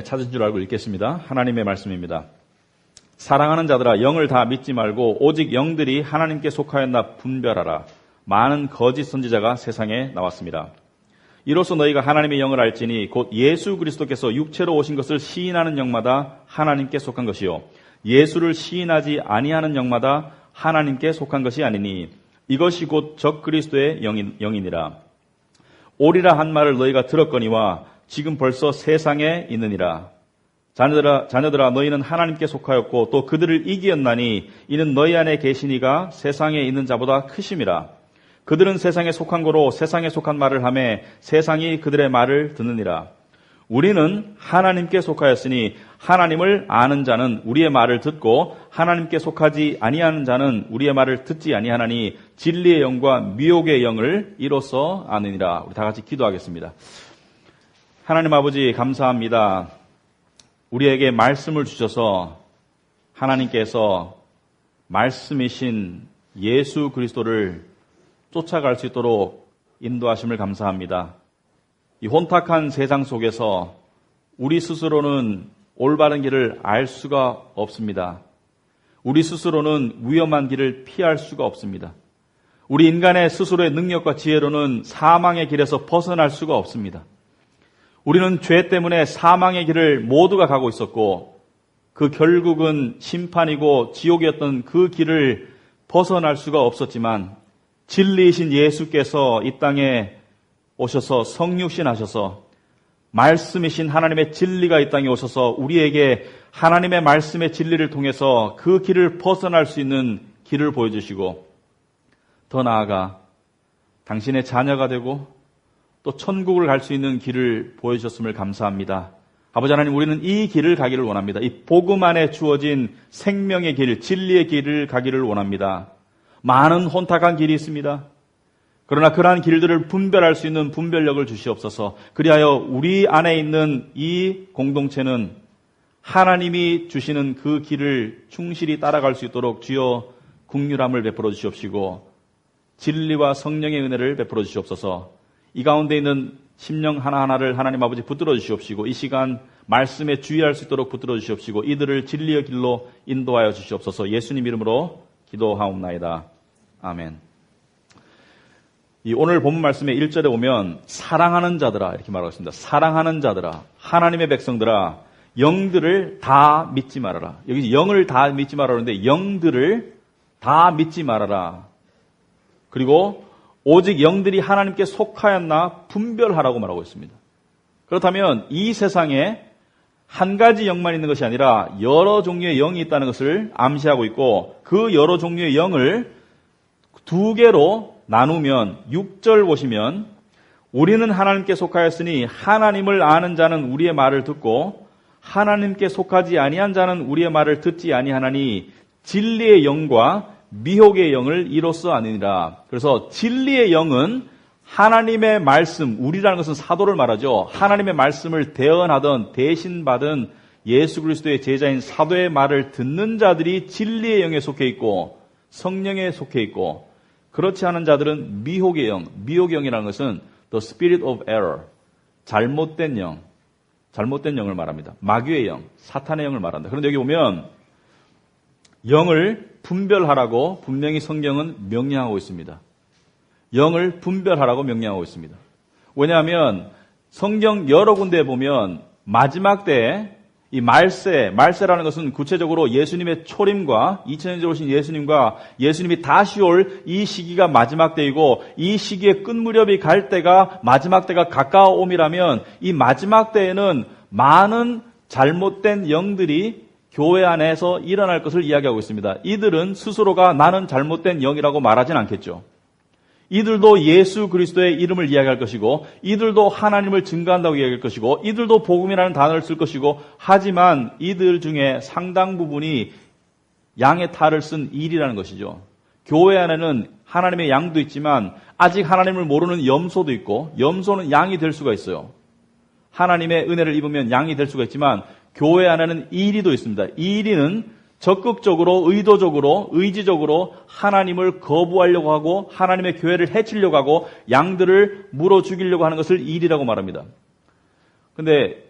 찾은 줄 알고 읽겠습니다. 하나님의 말씀입니다. 사랑하는 자들아, 영을 다 믿지 말고 오직 영들이 하나님께 속하였나 분별하라. 많은 거짓 선지자가 세상에 나왔습니다. 이로써 너희가 하나님의 영을 알지니 곧 예수 그리스도께서 육체로 오신 것을 시인하는 영마다 하나님께 속한 것이요 예수를 시인하지 아니하는 영마다 하나님께 속한 것이 아니니 이것이 곧 적 그리스도의 영이니라. 오리라 한 말을 너희가 들었거니와 지금 벌써 세상에 있느니라. 자녀들아 너희는 하나님께 속하였고 또 그들을 이기었나니 이는 너희 안에 계시니가 세상에 있는 자보다 크심이라. 그들은 세상에 속한 거로 세상에 속한 말을 하매 세상이 그들의 말을 듣느니라. 우리는 하나님께 속하였으니 하나님을 아는 자는 우리의 말을 듣고 하나님께 속하지 아니하는 자는 우리의 말을 듣지 아니하나니 진리의 영과 미혹의 영을 이로써 아느니라. 우리 다 같이 기도하겠습니다. 하나님 아버지 감사합니다. 우리에게 말씀을 주셔서 하나님께서 말씀이신 예수 그리스도를 쫓아갈 수 있도록 인도하심을 감사합니다. 이 혼탁한 세상 속에서 우리 스스로는 올바른 길을 알 수가 없습니다. 우리 스스로는 위험한 길을 피할 수가 없습니다. 우리 인간의 스스로의 능력과 지혜로는 사망의 길에서 벗어날 수가 없습니다. 우리는 죄 때문에 사망의 길을 모두가 가고 있었고 그 결국은 심판이고 지옥이었던 그 길을 벗어날 수가 없었지만 진리이신 예수께서 이 땅에 오셔서 성육신하셔서 말씀이신 하나님의 진리가 이 땅에 오셔서 우리에게 하나님의 말씀의 진리를 통해서 그 길을 벗어날 수 있는 길을 보여주시고 더 나아가 당신의 자녀가 되고 또 천국을 갈 수 있는 길을 보여주셨음을 감사합니다. 아버지 하나님, 우리는 이 길을 가기를 원합니다. 이 복음 안에 주어진 생명의 길, 진리의 길을 가기를 원합니다. 많은 혼탁한 길이 있습니다. 그러나 그러한 길들을 분별할 수 있는 분별력을 주시옵소서. 그리하여 우리 안에 있는 이 공동체는 하나님이 주시는 그 길을 충실히 따라갈 수 있도록 주여 긍휼함을 베풀어 주시옵시고 진리와 성령의 은혜를 베풀어 주시옵소서. 이 가운데 있는 심령 하나하나를 하나님 아버지 붙들어 주시옵시고 이 시간 말씀에 주의할 수 있도록 붙들어 주시옵시고 이들을 진리의 길로 인도하여 주시옵소서. 예수님 이름으로 기도하옵나이다. 아멘. 이 오늘 본문 말씀의 1절에 보면 사랑하는 자들아 이렇게 말하고 있습니다. 사랑하는 자들아, 하나님의 백성들아, 영들을 다 믿지 말아라. 여기 영을 다 믿지 말아라 하는데 영들을 다 믿지 말아라. 그리고 오직 영들이 하나님께 속하였나 분별하라고 말하고 있습니다. 그렇다면 이 세상에 한 가지 영만 있는 것이 아니라 여러 종류의 영이 있다는 것을 암시하고 있고 그 여러 종류의 영을 두 개로 나누면 6절 보시면 우리는 하나님께 속하였으니 하나님을 아는 자는 우리의 말을 듣고 하나님께 속하지 아니한 자는 우리의 말을 듣지 아니하나니 진리의 영과 미혹의 영을 이로써 아니니라. 그래서 진리의 영은 하나님의 말씀, 우리라는 것은 사도를 말하죠. 하나님의 말씀을 대언하던 대신 받은 예수 그리스도의 제자인 사도의 말을 듣는 자들이 진리의 영에 속해 있고 성령에 속해 있고 그렇지 않은 자들은 미혹의 영, 미혹의 영이라는 것은 the spirit of error, 잘못된 영을 말합니다. 마귀의 영, 사탄의 영을 말한다. 그런데 여기 보면 영을 분별하라고 분명히 성경은 명령하고 있습니다. 영을 분별하라고 명령하고 있습니다. 왜냐하면 성경 여러 군데에 보면 마지막 때에 이 말세라는 것은 구체적으로 예수님의 초림과 2000년 전에 오신 예수님과 예수님이 다시 올 이 시기가 마지막 때이고 이 시기의 끝무렵이 갈 때가 마지막 때가 가까워옴이라면 이 마지막 때에는 많은 잘못된 영들이 교회 안에서 일어날 것을 이야기하고 있습니다. 이들은 스스로가 나는 잘못된 영이라고 말하진 않겠죠. 이들도 예수 그리스도의 이름을 이야기할 것이고 이들도 하나님을 증거한다고 이야기할 것이고 이들도 복음이라는 단어를 쓸 것이고 하지만 이들 중에 상당 부분이 양의 탈을 쓴 일이라는 것이죠. 교회 안에는 하나님의 양도 있지만 아직 하나님을 모르는 염소도 있고 염소는 양이 될 수가 있어요. 하나님의 은혜를 입으면 양이 될 수가 있지만 교회 안에는 이리도 있습니다. 이리는 적극적으로, 의도적으로, 의지적으로 하나님을 거부하려고 하고 하나님의 교회를 해치려고 하고 양들을 물어 죽이려고 하는 것을 일이라고 말합니다. 그런데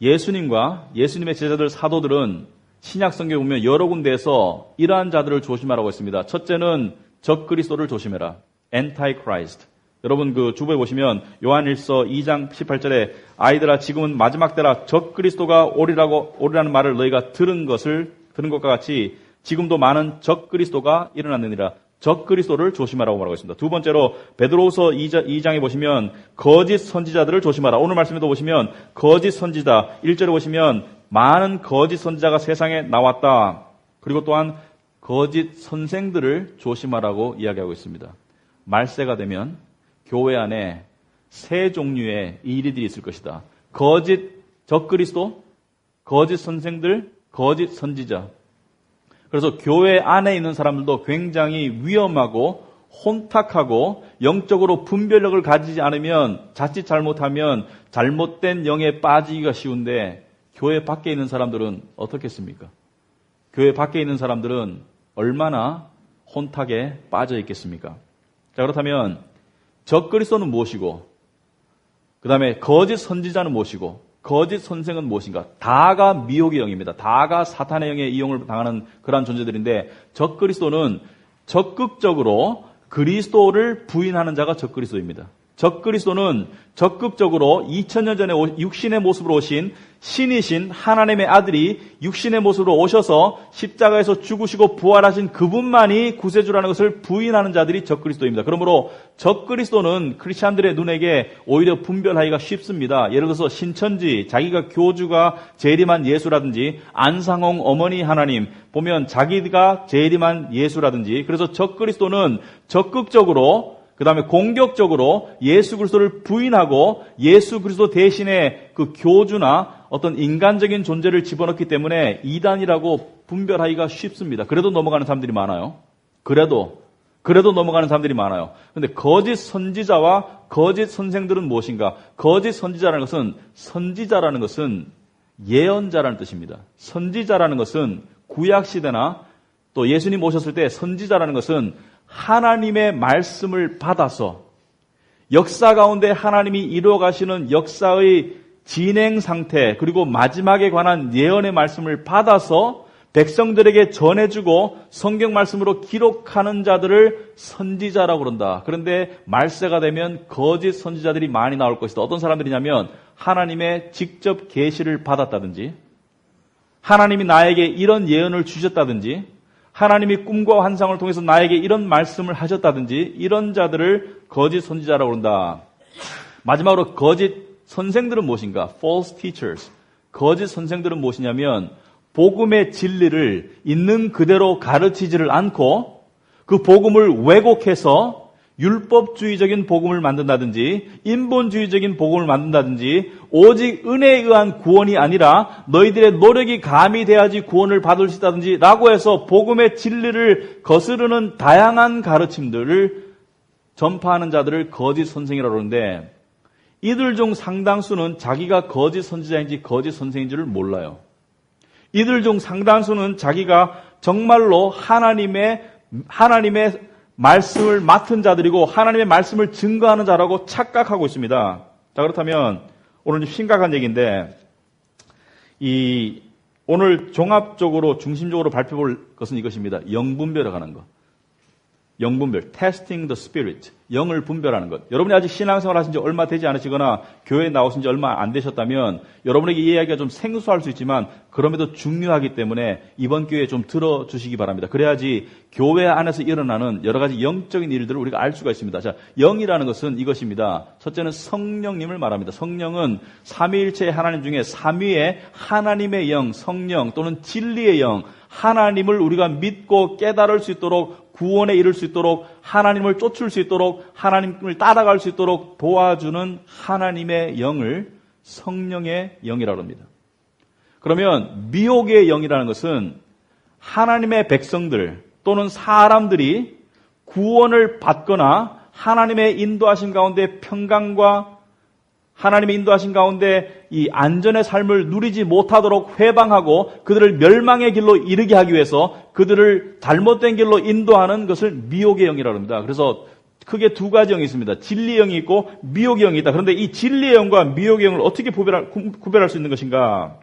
예수님과 예수님의 제자들 사도들은 신약 성경에 보면 여러 군데에서 이러한 자들을 조심하라고 했습니다. 첫째는 적그리스도를 조심해라. Antichrist. 여러분 그 주보에 보시면 요한일서 2장 18절에 아이들아 지금은 마지막 때라 적그리스도가 오리라는 말을 너희가 들은 것과 같이 지금도 많은 적그리스도가 일어났느니라. 적그리스도를 조심하라고 말하고 있습니다. 두 번째로 베드로후서 2장에 보시면 거짓 선지자들을 조심하라. 오늘 말씀에도 보시면 거짓 선지자 1절에 보시면 많은 거짓 선지자가 세상에 나왔다. 그리고 또한 거짓 선생들을 조심하라고 이야기하고 있습니다. 말세가 되면 교회 안에 세 종류의 이리들이 있을 것이다. 거짓 적그리스도, 거짓 선생들, 거짓 선지자. 그래서 교회 안에 있는 사람들도 굉장히 위험하고 혼탁하고 영적으로 분별력을 가지지 않으면 자칫 잘못하면 잘못된 영에 빠지기가 쉬운데 교회 밖에 있는 사람들은 어떻겠습니까? 교회 밖에 있는 사람들은 얼마나 혼탁에 빠져 있겠습니까? 자, 그렇다면 적그리스도는 무엇이고 그 다음에 거짓 선지자는 무엇이고 거짓 선생은 무엇인가? 다가 미혹의 영입니다. 다가 사탄의 영에 이용을 당하는 그러한 존재들인데 적그리스도는 적극적으로 그리스도를 부인하는 자가 적그리스도입니다. 적그리스도는 적극적으로 2000년 전에 육신의 모습으로 오신 신이신 하나님의 아들이 육신의 모습으로 오셔서 십자가에서 죽으시고 부활하신 그분만이 구세주라는 것을 부인하는 자들이 적그리스도입니다. 그러므로 적그리스도는 크리스찬들의 눈에게 오히려 분별하기가 쉽습니다. 예를 들어서 신천지, 자기가 교주가 재림한 예수라든지 안상홍 어머니 하나님 보면 자기가 재림한 예수라든지 그래서 적그리스도는 적극적으로 그 다음에 공격적으로 예수 그리스도를 부인하고 예수 그리스도 대신에 그 교주나 어떤 인간적인 존재를 집어넣기 때문에 이단이라고 분별하기가 쉽습니다. 그래도 넘어가는 사람들이 많아요. 그래도 넘어가는 사람들이 많아요. 그런데 거짓 선지자와 거짓 선생들은 무엇인가? 거짓 선지자라는 것은 예언자라는 뜻입니다. 선지자라는 것은 구약시대나 또 예수님 오셨을 때 선지자라는 것은 하나님의 말씀을 받아서 역사 가운데 하나님이 이루어 가시는 역사의 진행 상태 그리고 마지막에 관한 예언의 말씀을 받아서 백성들에게 전해주고 성경 말씀으로 기록하는 자들을 선지자라고 그런다. 그런데 말세가 되면 거짓 선지자들이 많이 나올 것이다. 어떤 사람들이냐면 하나님의 직접 계시를 받았다든지 하나님이 나에게 이런 예언을 주셨다든지 하나님이 꿈과 환상을 통해서 나에게 이런 말씀을 하셨다든지 이런 자들을 거짓 선지자라고 그런다. 마지막으로 거짓 선생들은 무엇인가? False teachers. 거짓 선생들은 무엇이냐면 복음의 진리를 있는 그대로 가르치지를 않고 그 복음을 왜곡해서 율법주의적인 복음을 만든다든지 인본주의적인 복음을 만든다든지 오직 은혜에 의한 구원이 아니라 너희들의 노력이 가미돼야지 구원을 받을 수 있다든지 라고 해서 복음의 진리를 거스르는 다양한 가르침들을 전파하는 자들을 거짓 선생이라고 그러는데 이들 중 상당수는 자기가 거짓 선지자인지 거짓 선생인지를 몰라요. 이들 중 상당수는 자기가 정말로 하나님의 말씀을 맡은 자들이고 하나님의 말씀을 증거하는 자라고 착각하고 있습니다. 자, 그렇다면 오늘 좀 심각한 얘기인데 오늘 종합적으로 중심적으로 발표볼 것은 이것입니다. 영분별에 관한 것. 영분별, testing the spirit, 영을 분별하는 것. 여러분이 아직 신앙생활 하신 지 얼마 되지 않으시거나 교회에 나오신 지 얼마 안 되셨다면 여러분에게 이 이야기가 좀 생소할 수 있지만 그럼에도 중요하기 때문에 이번 기회에 좀 들어주시기 바랍니다. 그래야지 교회 안에서 일어나는 여러 가지 영적인 일들을 우리가 알 수가 있습니다. 자, 영이라는 것은 이것입니다. 첫째는 성령님을 말합니다. 성령은 삼위일체의 하나님 중에 삼위의 하나님의 영, 성령 또는 진리의 영, 하나님을 우리가 믿고 깨달을 수 있도록 구원에 이를 수 있도록 하나님을 쫓을 수 있도록 하나님을 따라갈 수 있도록 도와주는 하나님의 영을 성령의 영이라고 합니다. 그러면 미혹의 영이라는 것은 하나님의 백성들 또는 사람들이 구원을 받거나 하나님의 인도하신 가운데 평강과 하나님의 인도하신 가운데 이 안전의 삶을 누리지 못하도록 회방하고 그들을 멸망의 길로 이르게 하기 위해서 그들을 잘못된 길로 인도하는 것을 미혹의 영이라고 합니다. 그래서 크게 두 가지 영이 있습니다. 진리의 영이 있고 미혹의 영이 있다. 그런데 이 진리의 영과 미혹의 영을 어떻게 구별할 수 있는 것인가?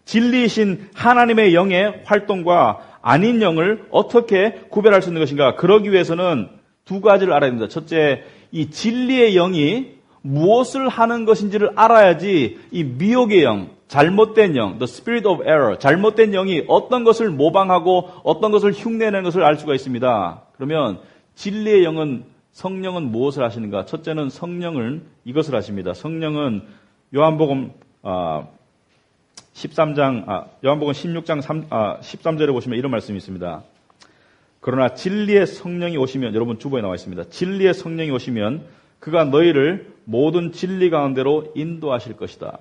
진리이신 하나님의 영의 활동과 아닌 영을 어떻게 구별할 수 있는 것인가? 그러기 위해서는 두 가지를 알아야 됩니다. 첫째, 이 진리의 영이 무엇을 하는 것인지를 알아야지 이 미혹의 영, 잘못된 영, the spirit of error, 잘못된 영이 어떤 것을 모방하고 어떤 것을 흉내내는 것을 알 수가 있습니다. 그러면 진리의 영은, 성령은 무엇을 하시는가? 첫째는 성령은 이것을 하십니다. 성령은 요한복음 16장 13절에 보시면 이런 말씀이 있습니다. 그러나 진리의 성령이 오시면, 여러분 주보에 나와 있습니다. 진리의 성령이 오시면 그가 너희를 모든 진리 가운데로 인도하실 것이다.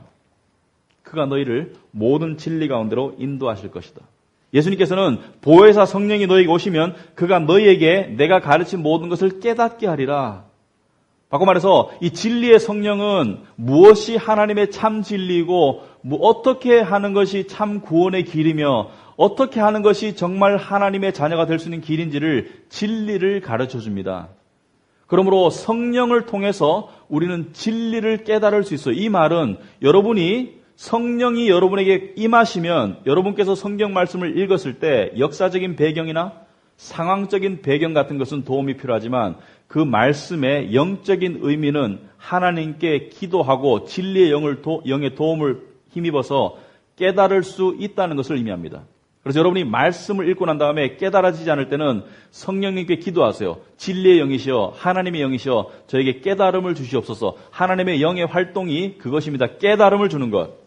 그가 너희를 모든 진리 가운데로 인도하실 것이다. 예수님께서는 보혜사 성령이 너희에게 오시면 그가 너희에게 내가 가르친 모든 것을 깨닫게 하리라. 바꿔 말해서 이 진리의 성령은 무엇이 하나님의 참 진리이고 어떻게 하는 것이 참 구원의 길이며 어떻게 하는 것이 정말 하나님의 자녀가 될 수 있는 길인지를 진리를 가르쳐 줍니다. 그러므로 성령을 통해서 우리는 진리를 깨달을 수 있어요. 이 말은 여러분이 성령이 여러분에게 임하시면 여러분께서 성경 말씀을 읽었을 때 역사적인 배경이나 상황적인 배경 같은 것은 도움이 필요하지만 그 말씀의 영적인 의미는 하나님께 기도하고 진리의 영의 도움을 힘입어서 깨달을 수 있다는 것을 의미합니다. 그래서 여러분이 말씀을 읽고 난 다음에 깨달아지지 않을 때는 성령님께 기도하세요. 진리의 영이시여, 하나님의 영이시여, 저에게 깨달음을 주시옵소서. 하나님의 영의 활동이 그것입니다. 깨달음을 주는 것.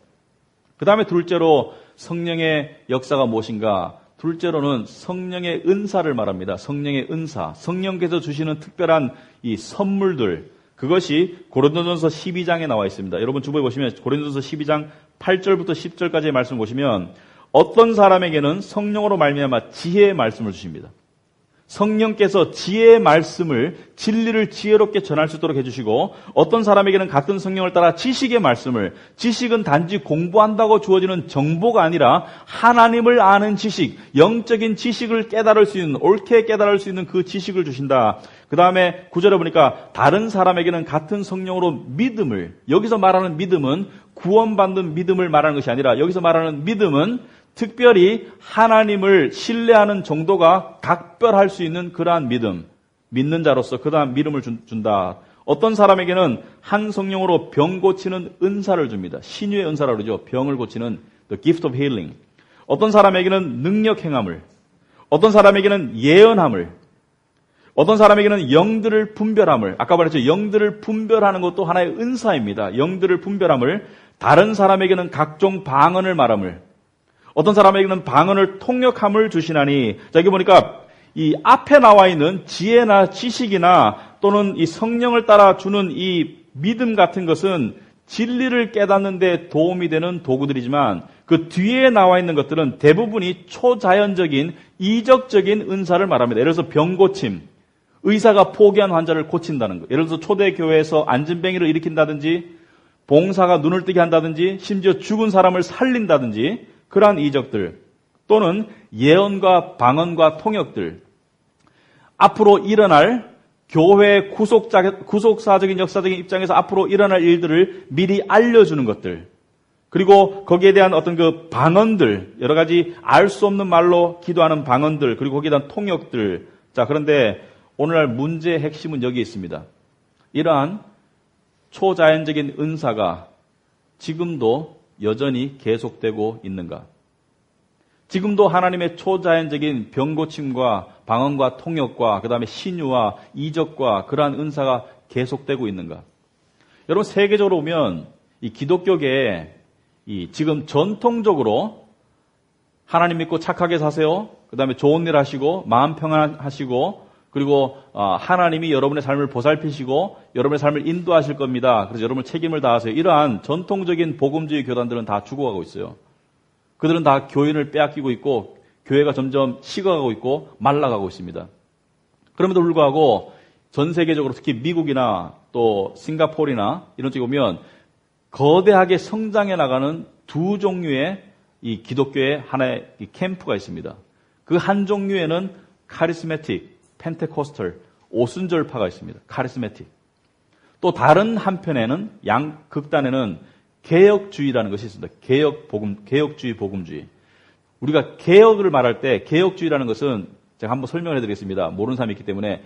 그 다음에 둘째로 성령의 역사가 무엇인가? 둘째로는 성령의 은사를 말합니다. 성령의 은사. 성령께서 주시는 특별한 이 선물들. 그것이 고린도전서 12장에 나와 있습니다. 여러분 주보에 보시면 고린도전서 12장 8절부터 10절까지의 말씀을 보시면 어떤 사람에게는 성령으로 말미암아 지혜의 말씀을 주십니다. 성령께서 지혜의 말씀을, 진리를 지혜롭게 전할 수 있도록 해주시고 어떤 사람에게는 같은 성령을 따라 지식의 말씀을, 지식은 단지 공부한다고 주어지는 정보가 아니라 하나님을 아는 지식, 영적인 지식을 깨달을 수 있는, 옳게 깨달을 수 있는 그 지식을 주신다. 그 다음에 9절에 보니까 다른 사람에게는 같은 성령으로 믿음을, 여기서 말하는 믿음은 구원받는 믿음을 말하는 것이 아니라 여기서 말하는 믿음은 특별히 하나님을 신뢰하는 정도가 각별할 수 있는 그러한 믿음, 믿는 자로서 그러한 믿음을 준다. 어떤 사람에게는 한 성령으로 병 고치는 은사를 줍니다. 신유의 은사라고 그러죠. 병을 고치는 the gift of healing. 어떤 사람에게는 능력 행함을, 어떤 사람에게는 예언함을, 어떤 사람에게는 영들을 분별함을, 아까 말했죠. 영들을 분별하는 것도 하나의 은사입니다. 영들을 분별함을, 다른 사람에게는 각종 방언을 말함을, 어떤 사람에게는 방언을 통역함을 주시나니, 자, 여기 보니까 이 앞에 나와 있는 지혜나 지식이나 또는 이 성령을 따라 주는 이 믿음 같은 것은 진리를 깨닫는 데 도움이 되는 도구들이지만 그 뒤에 나와 있는 것들은 대부분이 초자연적인 이적적인 은사를 말합니다. 예를 들어서 병고침, 의사가 포기한 환자를 고친다는 것. 예를 들어서 초대교회에서 안진뱅이를 일으킨다든지 봉사가 눈을 뜨게 한다든지 심지어 죽은 사람을 살린다든지 그러한 이적들 또는 예언과 방언과 통역들, 앞으로 일어날 교회의 구속사적인 역사적인 입장에서 앞으로 일어날 일들을 미리 알려주는 것들, 그리고 거기에 대한 어떤 그 방언들, 여러 가지 알 수 없는 말로 기도하는 방언들, 그리고 거기에 대한 통역들. 자, 그런데 오늘날 문제의 핵심은 여기에 있습니다. 이러한 초자연적인 은사가 지금도 여전히 계속되고 있는가? 지금도 하나님의 초자연적인 병고침과 방언과 통역과 그 다음에 신유와 이적과 그러한 은사가 계속되고 있는가? 여러분 세계적으로 보면 이 기독교계에 지금 전통적으로 하나님 믿고 착하게 사세요. 그 다음에 좋은 일 하시고 마음 평안하시고 그리고 하나님이 여러분의 삶을 보살피시고 여러분의 삶을 인도하실 겁니다. 그래서 여러분 책임을 다하세요. 이러한 전통적인 복음주의 교단들은 다 죽어가고 있어요. 그들은 다 교인을 빼앗기고 있고 교회가 점점 식어가고 있고 말라가고 있습니다. 그럼에도 불구하고 전 세계적으로 특히 미국이나 또 싱가포르나 이런 쪽에 보면 거대하게 성장해 나가는 두 종류의 이 기독교의 하나의 이 캠프가 있습니다. 그 한 종류에는 카리스메틱, 펜테코스털, 오순절파가 있습니다. 카리스매틱. 또 다른 한편에는 극단에는 개혁주의라는 것이 있습니다. 개혁주의, 복음주의. 우리가 개혁을 말할 때 개혁주의라는 것은 제가 한번 설명을 해드리겠습니다. 모르는 사람이 있기 때문에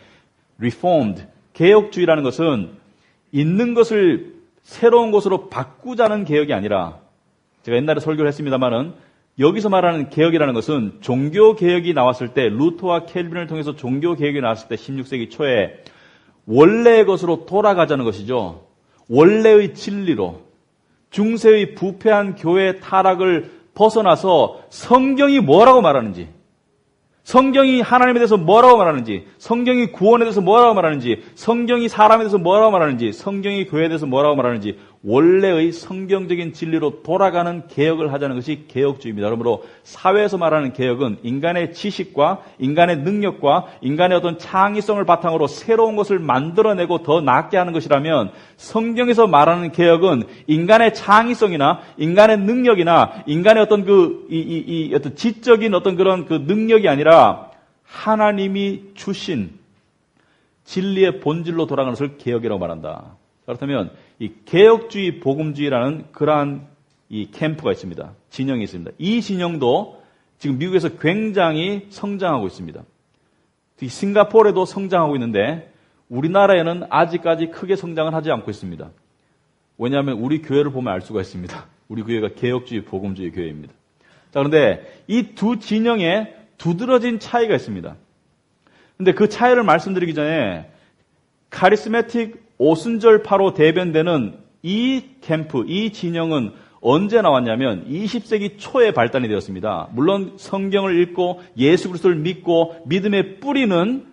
reformed. 개혁주의라는 것은 있는 것을 새로운 것으로 바꾸자는 개혁이 아니라 제가 옛날에 설교를 했습니다만은 여기서 말하는 개혁이라는 것은 종교개혁이 나왔을 때 루터와 켈빈을 통해서 종교개혁이 나왔을 때 16세기 초에 원래의 것으로 돌아가자는 것이죠. 원래의 진리로 중세의 부패한 교회의 타락을 벗어나서 성경이 뭐라고 말하는지, 성경이 하나님에 대해서 뭐라고 말하는지, 성경이 구원에 대해서 뭐라고 말하는지, 성경이 사람에 대해서 뭐라고 말하는지, 성경이 교회에 대해서 뭐라고 말하는지 원래의 성경적인 진리로 돌아가는 개혁을 하자는 것이 개혁주의입니다. 그러므로 사회에서 말하는 개혁은 인간의 지식과 인간의 능력과 인간의 어떤 창의성을 바탕으로 새로운 것을 만들어내고 더 낫게 하는 것이라면 성경에서 말하는 개혁은 인간의 창의성이나 인간의 능력이나 인간의 어떤 어떤 지적인 어떤 그런 그 능력이 아니라 하나님이 주신 진리의 본질로 돌아가는 것을 개혁이라고 말한다. 그렇다면 이 개혁주의, 복음주의라는 그러한 이 캠프가 있습니다. 진영이 있습니다. 이 진영도 지금 미국에서 굉장히 성장하고 있습니다. 특히 싱가포르에도 성장하고 있는데 우리나라에는 아직까지 크게 성장을 하지 않고 있습니다. 왜냐하면 우리 교회를 보면 알 수가 있습니다. 우리 교회가 개혁주의, 복음주의 교회입니다. 자, 그런데 이 두 진영에 두드러진 차이가 있습니다. 근데 그 차이를 말씀드리기 전에 카리스매틱 오순절파로 대변되는 이 캠프, 이 진영은 언제 나왔냐면 20세기 초에 발단이 되었습니다. 물론 성경을 읽고 예수 그리스도를 믿고 믿음의 뿌리는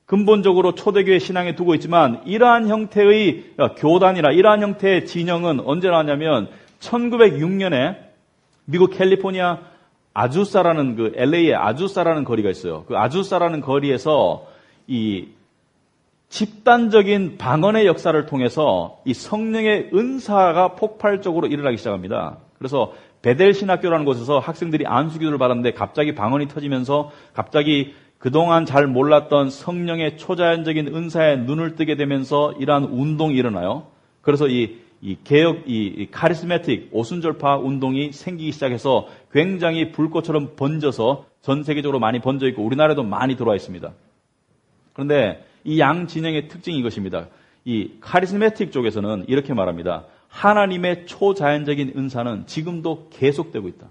근본적으로 초대교회 신앙에 두고 있지만 이러한 형태의 교단이나 이러한 형태의 진영은 언제 나왔냐면 1906년에 미국 캘리포니아 아주사라는 그 LA의 아주사라는 거리가 있어요. 그 아주사라는 거리에서 이 집단적인 방언의 역사를 통해서 이 성령의 은사가 폭발적으로 일어나기 시작합니다. 그래서 베델 신학교라는 곳에서 학생들이 안수기도를 받았는데 갑자기 방언이 터지면서 갑자기 그동안 잘 몰랐던 성령의 초자연적인 은사에 눈을 뜨게 되면서 이러한 운동이 일어나요. 그래서 이 카리스매틱 오순절파 운동이 생기기 시작해서 굉장히 불꽃처럼 번져서 전 세계적으로 많이 번져 있고 우리나라에도 많이 들어와 있습니다. 그런데 이 양 진영의 특징이 이것입니다. 이 카리스매틱 쪽에서는 이렇게 말합니다. 하나님의 초자연적인 은사는 지금도 계속되고 있다.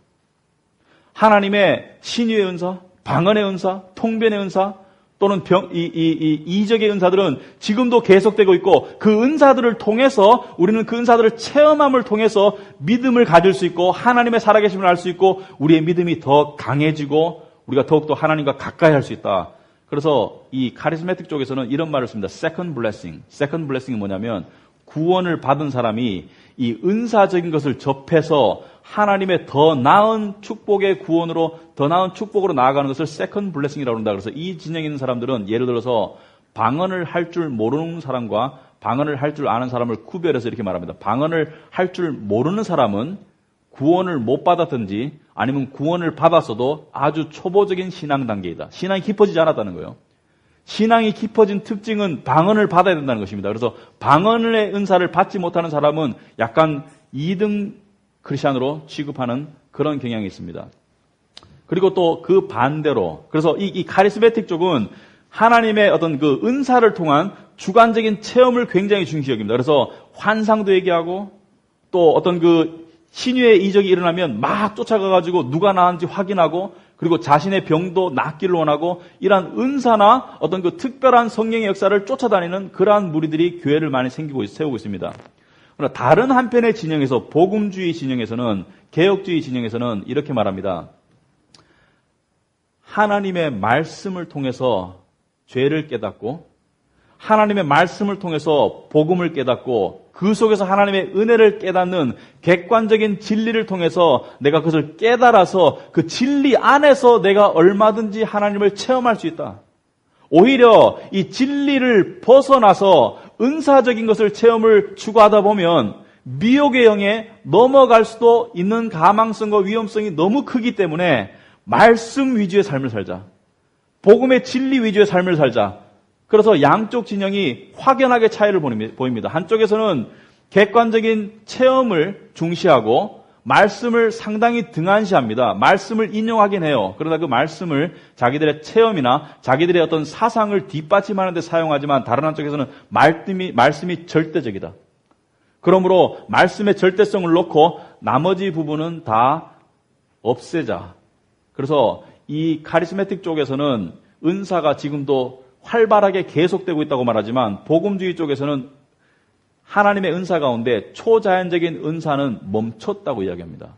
하나님의 신유의 은사, 방언의 은사, 통변의 은사 또는 이적의 은사들은 지금도 계속되고 있고 그 은사들을 통해서 우리는 그 은사들을 체험함을 통해서 믿음을 가질 수 있고 하나님의 살아계심을 알 수 있고 우리의 믿음이 더 강해지고 우리가 더욱더 하나님과 가까이 할 수 있다. 그래서 이 카리스매틱 쪽에서는 이런 말을 씁니다. second blessing. second blessing이 뭐냐면 구원을 받은 사람이 이 은사적인 것을 접해서 하나님의 더 나은 축복의 구원으로 더 나은 축복으로 나아가는 것을 second blessing이라고 한다. 그래서 이 진영에 있는 사람들은 예를 들어서 방언을 할 줄 모르는 사람과 방언을 할 줄 아는 사람을 구별해서 이렇게 말합니다. 방언을 할 줄 모르는 사람은 구원을 못 받았든지 아니면 구원을 받았어도 아주 초보적인 신앙 단계이다. 신앙이 깊어지지 않았다는 거예요. 신앙이 깊어진 특징은 방언을 받아야 된다는 것입니다. 그래서 방언의 은사를 받지 못하는 사람은 약간 2등 크리스찬으로 취급하는 그런 경향이 있습니다. 그리고 또 그 반대로 그래서 이 카리스매틱 쪽은 하나님의 어떤 그 은사를 통한 주관적인 체험을 굉장히 중시 여깁니다. 그래서 환상도 얘기하고 또 어떤 그 신유의 이적이 일어나면 막 쫓아가가지고 누가 나은지 확인하고 그리고 자신의 병도 낫기를 원하고 이러한 은사나 어떤 그 특별한 성령의 역사를 쫓아다니는 그러한 무리들이 교회를 많이 세우고 있습니다. 그러나 다른 한편의 진영에서 복음주의 진영에서는 개혁주의 진영에서는 이렇게 말합니다. 하나님의 말씀을 통해서 죄를 깨닫고 하나님의 말씀을 통해서 복음을 깨닫고 그 속에서 하나님의 은혜를 깨닫는 객관적인 진리를 통해서 내가 그것을 깨달아서 그 진리 안에서 내가 얼마든지 하나님을 체험할 수 있다. 오히려 이 진리를 벗어나서 은사적인 것을 체험을 추구하다 보면 미혹의 영에 넘어갈 수도 있는 가망성과 위험성이 너무 크기 때문에 말씀 위주의 삶을 살자. 복음의 진리 위주의 삶을 살자. 그래서 양쪽 진영이 확연하게 차이를 보입니다. 한쪽에서는 객관적인 체험을 중시하고 말씀을 상당히 등한시합니다. 말씀을 인용하긴 해요. 그러나 그 말씀을 자기들의 체험이나 자기들의 어떤 사상을 뒷받침하는 데 사용하지만 다른 한쪽에서는 말씀이 절대적이다. 그러므로 말씀의 절대성을 놓고 나머지 부분은 다 없애자. 그래서 이 카리스매틱 쪽에서는 은사가 지금도 활발하게 계속되고 있다고 말하지만 복음주의 쪽에서는 하나님의 은사 가운데 초자연적인 은사는 멈췄다고 이야기합니다.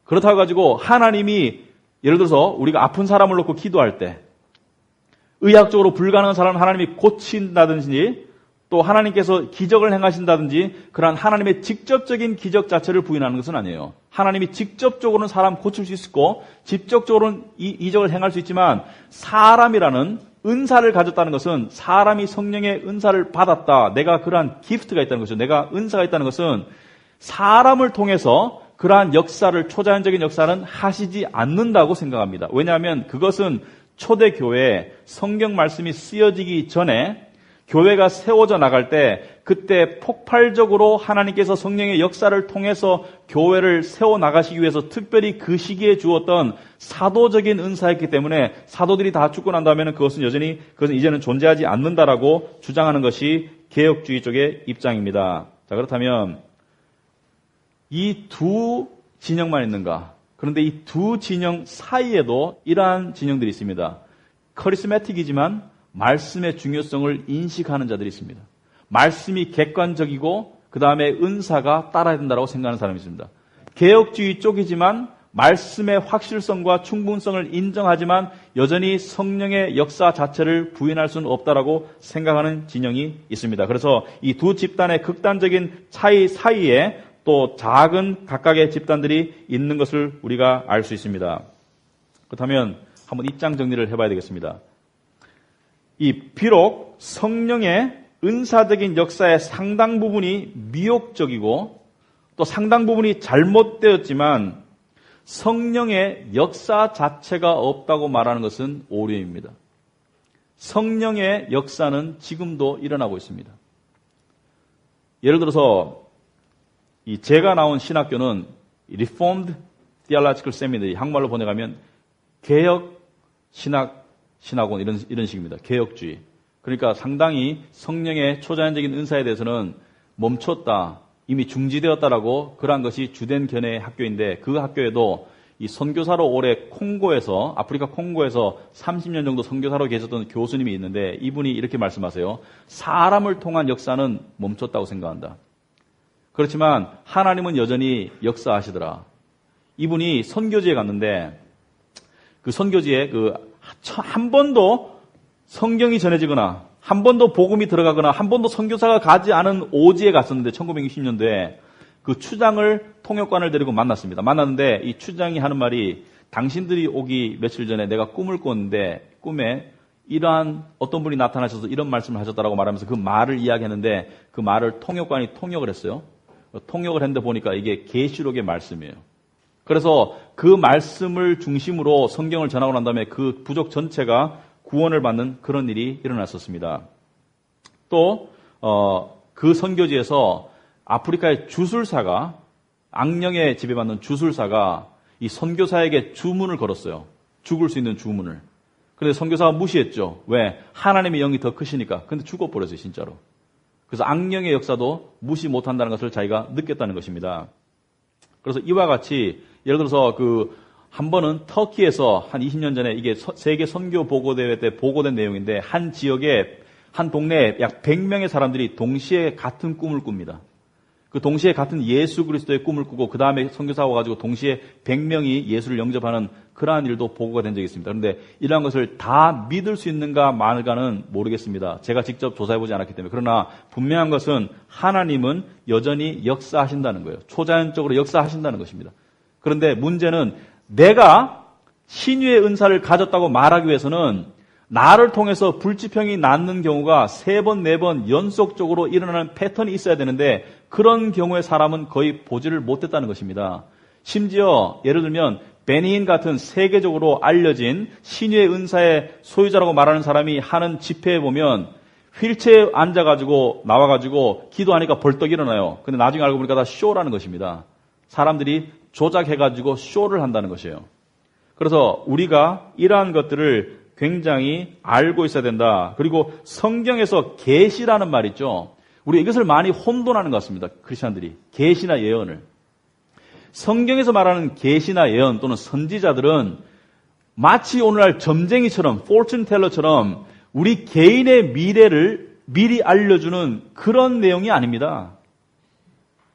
그렇다고 가지고 하나님이 예를 들어서 우리가 아픈 사람을 놓고 기도할 때 의학적으로 불가능한 사람을 하나님이 고친다든지 또 하나님께서 기적을 행하신다든지 그러한 하나님의 직접적인 기적 자체를 부인하는 것은 아니에요. 하나님이 직접적으로는 사람 고칠 수 있고 직접적으로는 이적을 행할 수 있지만 사람이라는 은사를 가졌다는 것은 사람이 성령의 은사를 받았다. 내가 그러한 기프트가 있다는 것이죠. 내가 은사가 있다는 것은 사람을 통해서 그러한 역사를 초자연적인 역사는 하시지 않는다고 생각합니다. 왜냐하면 그것은 초대교회에 성경 말씀이 쓰여지기 전에 교회가 세워져 나갈 때 그때 폭발적으로 하나님께서 성령의 역사를 통해서 교회를 세워나가시기 위해서 특별히 그 시기에 주었던 사도적인 은사였기 때문에 사도들이 다 죽고 난 다음에는 그것은 이제는 존재하지 않는다라고 주장하는 것이 개혁주의 쪽의 입장입니다. 자, 그렇다면 이 두 진영만 있는가? 그런데 이 두 진영 사이에도 이러한 진영들이 있습니다. 커리스매틱이지만 말씀의 중요성을 인식하는 자들이 있습니다. 말씀이 객관적이고 그 다음에 은사가 따라야 된다고 생각하는 사람이 있습니다. 개혁주의 쪽이지만 말씀의 확실성과 충분성을 인정하지만 여전히 성령의 역사 자체를 부인할 수는 없다라고 생각하는 진영이 있습니다. 그래서 이 두 집단의 극단적인 차이 사이에 또 작은 각각의 집단들이 있는 것을 우리가 알 수 있습니다. 그렇다면 한번 입장 정리를 해봐야 되겠습니다. 비록 성령의 은사적인 역사의 상당 부분이 미혹적이고 또 상당 부분이 잘못되었지만 성령의 역사 자체가 없다고 말하는 것은 오류입니다. 성령의 역사는 지금도 일어나고 있습니다. 예를 들어서 제가 나온 신학교는 Reformed Theological Seminary, 한국말로 번역하면 개혁 신학원 이런 식입니다. 개혁주의. 그러니까 상당히 성령의 초자연적인 은사에 대해서는 멈췄다, 이미 중지되었다라고 그러한 것이 주된 견해의 학교인데 그 학교에도 이 선교사로 올해 아프리카 콩고에서 30년 정도 선교사로 계셨던 교수님이 있는데 이분이 이렇게 말씀하세요. 사람을 통한 역사는 멈췄다고 생각한다. 그렇지만 하나님은 여전히 역사하시더라. 이분이 선교지에 갔는데 그 선교지에 한 번도 성경이 전해지거나 한 번도 복음이 들어가거나 한 번도 선교사가 가지 않은 오지에 갔었는데 1960년도에 그 추장을 통역관을 데리고 만났습니다. 만났는데 이 추장이 하는 말이 당신들이 오기 며칠 전에 내가 꿈을 꿨는데 꿈에 이러한 어떤 분이 나타나셔서 이런 말씀을 하셨다라고 말하면서 그 말을 이야기했는데 그 말을 통역관이 통역을 했어요. 통역을 했는데 보니까 이게 계시록의 말씀이에요. 그래서 그 말씀을 중심으로 성경을 전하고 난 다음에 그 부족 전체가 구원을 받는 그런 일이 일어났었습니다. 또 그 선교지에서 아프리카의 주술사가 악령에 지배받는 주술사가 이 선교사에게 주문을 걸었어요. 죽을 수 있는 주문을. 그런데 선교사가 무시했죠. 왜? 하나님의 영이 더 크시니까. 근데 죽어버렸어요, 진짜로. 그래서 악령의 역사도 무시 못한다는 것을 자기가 느꼈다는 것입니다. 그래서 이와 같이 예를 들어서 한 번은 터키에서 한 20년 전에 이게 세계 선교 보고대회 때 보고된 내용인데 한 지역에 한 동네에 약 100명의 사람들이 동시에 같은 꿈을 꿉니다. 그 동시에 같은 예수 그리스도의 꿈을 꾸고 그 다음에 선교사가 와가지고 동시에 100명이 예수를 영접하는 그러한 일도 보고가 된 적이 있습니다. 그런데 이러한 것을 다 믿을 수 있는가 말까는 모르겠습니다. 제가 직접 조사해보지 않았기 때문에. 그러나 분명한 것은 하나님은 여전히 역사하신다는 거예요. 초자연적으로 역사하신다는 것입니다. 그런데 문제는 내가 신유의 은사를 가졌다고 말하기 위해서는 나를 통해서 불지평이 낫는 경우가 3번, 4번 연속적으로 일어나는 패턴이 있어야 되는데 그런 경우에 사람은 거의 보지를 못했다는 것입니다. 심지어 예를 들면 베니인 같은 세계적으로 알려진 신유의 은사의 소유자라고 말하는 사람이 하는 집회에 보면 휠체어에 앉아가지고 나와가지고 기도하니까 벌떡 일어나요. 근데 나중에 알고 보니까 다 쇼라는 것입니다. 사람들이 조작해가지고 쇼를 한다는 것이에요. 그래서 우리가 이러한 것들을 굉장히 알고 있어야 된다. 그리고 성경에서 계시라는 말 있죠. 우리 이것을 많이 혼돈하는 것 같습니다. 크리스천들이. 계시나 예언을. 성경에서 말하는 계시나 예언 또는 선지자들은 마치 오늘날 점쟁이처럼 fortune teller처럼 우리 개인의 미래를 미리 알려주는 그런 내용이 아닙니다.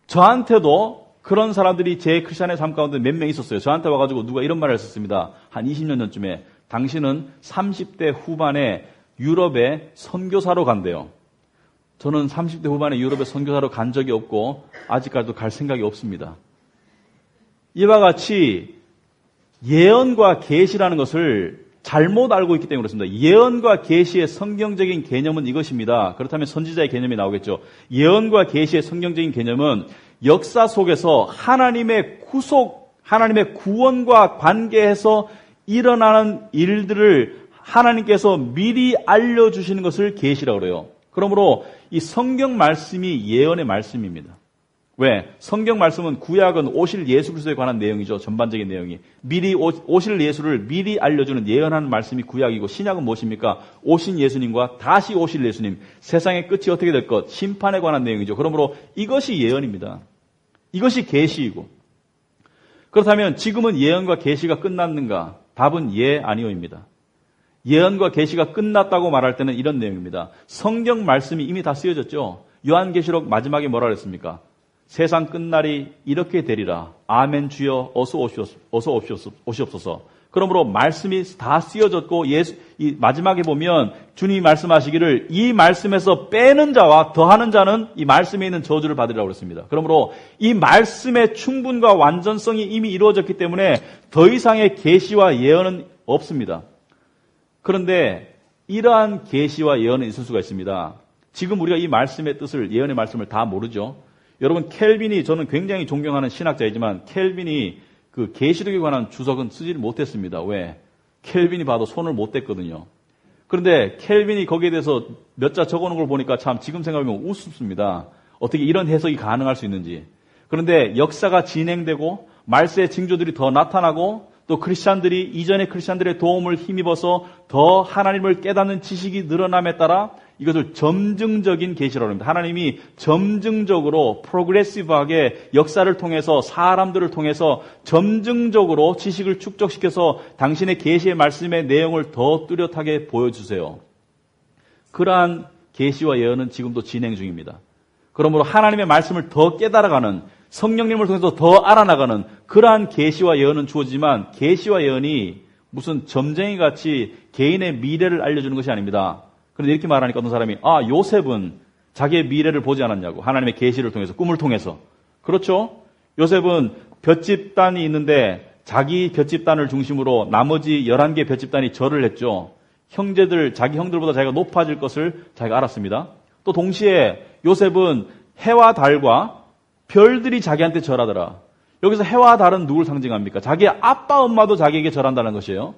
저한테도 그런 사람들이 제 크리스천의 삶 가운데 몇 명 있었어요. 저한테 와가지고 누가 이런 말을 했었습니다. 한 20년 전쯤에 당신은 30대 후반에 유럽에 선교사로 간대요. 저는 30대 후반에 유럽에 선교사로 간 적이 없고 아직까지도 갈 생각이 없습니다. 이와 같이 예언과 계시라는 것을 잘못 알고 있기 때문에 그렇습니다. 예언과 계시의 성경적인 개념은 이것입니다. 그렇다면 선지자의 개념이 나오겠죠. 예언과 계시의 성경적인 개념은 역사 속에서 하나님의 구속, 하나님의 구원과 관계해서 일어나는 일들을 하나님께서 미리 알려주시는 것을 계시라고 그래요. 그러므로 이 성경 말씀이 예언의 말씀입니다. 왜? 성경 말씀은 구약은 오실 예수 그리스도에 관한 내용이죠. 전반적인 내용이. 미리 오실 예수를 미리 알려주는 예언하는 말씀이 구약이고 신약은 무엇입니까? 오신 예수님과 다시 오실 예수님. 세상의 끝이 어떻게 될 것? 심판에 관한 내용이죠. 그러므로 이것이 예언입니다. 이것이 계시이고. 그렇다면 지금은 예언과 계시가 끝났는가? 답은 예, 아니오입니다. 예언과 계시가 끝났다고 말할 때는 이런 내용입니다. 성경 말씀이 이미 다 쓰여졌죠. 요한계시록 마지막에 뭐라 그랬습니까? 세상 끝날이 이렇게 되리라. 아멘 주여 어서 오시옵소서. 그러므로 말씀이 다 쓰여졌고 이 마지막에 보면 주님이 말씀하시기를 이 말씀에서 빼는 자와 더하는 자는 이 말씀에 있는 저주를 받으리라고 그랬습니다. 그러므로 이 말씀의 충분과 완전성이 이미 이루어졌기 때문에 더 이상의 계시와 예언은 없습니다. 그런데 이러한 계시와 예언은 있을 수가 있습니다. 지금 우리가 이 말씀의 뜻을 예언의 말씀을 다 모르죠. 여러분 켈빈이 저는 굉장히 존경하는 신학자이지만 켈빈이 그 계시록에 관한 주석은 쓰지를 못했습니다. 왜? 켈빈이 봐도 손을 못 댔거든요. 그런데 켈빈이 거기에 대해서 몇 자 적어놓은 걸 보니까 참 지금 생각하면 우습습니다. 어떻게 이런 해석이 가능할 수 있는지. 그런데 역사가 진행되고 말세의 징조들이 더 나타나고 또 크리스찬들이 이전의 크리스찬들의 도움을 힘입어서 더 하나님을 깨닫는 지식이 늘어남에 따라 이것을 점증적인 계시라고 합니다. 하나님이 점증적으로 프로그레시브하게 역사를 통해서 사람들을 통해서 점증적으로 지식을 축적시켜서 당신의 계시의 말씀의 내용을 더 뚜렷하게 보여주세요. 그러한 계시와 예언은 지금도 진행 중입니다. 그러므로 하나님의 말씀을 더 깨달아가는 성령님을 통해서 더 알아나가는 그러한 계시와 예언은 주어지지만 계시와 예언이 무슨 점쟁이같이 개인의 미래를 알려주는 것이 아닙니다. 그런데 이렇게 말하니까 어떤 사람이 요셉은 자기의 미래를 보지 않았냐고. 하나님의 계시를 통해서, 꿈을 통해서. 그렇죠? 요셉은 볏집단이 있는데 자기 볏집단을 중심으로 나머지 11개 볏집단이 절을 했죠. 자기 형들보다 자기가 높아질 것을 자기가 알았습니다. 또 동시에 요셉은 해와 달과 별들이 자기한테 절하더라. 여기서 해와 달은 누굴 상징합니까? 자기의 아빠, 엄마도 자기에게 절한다는 것이에요.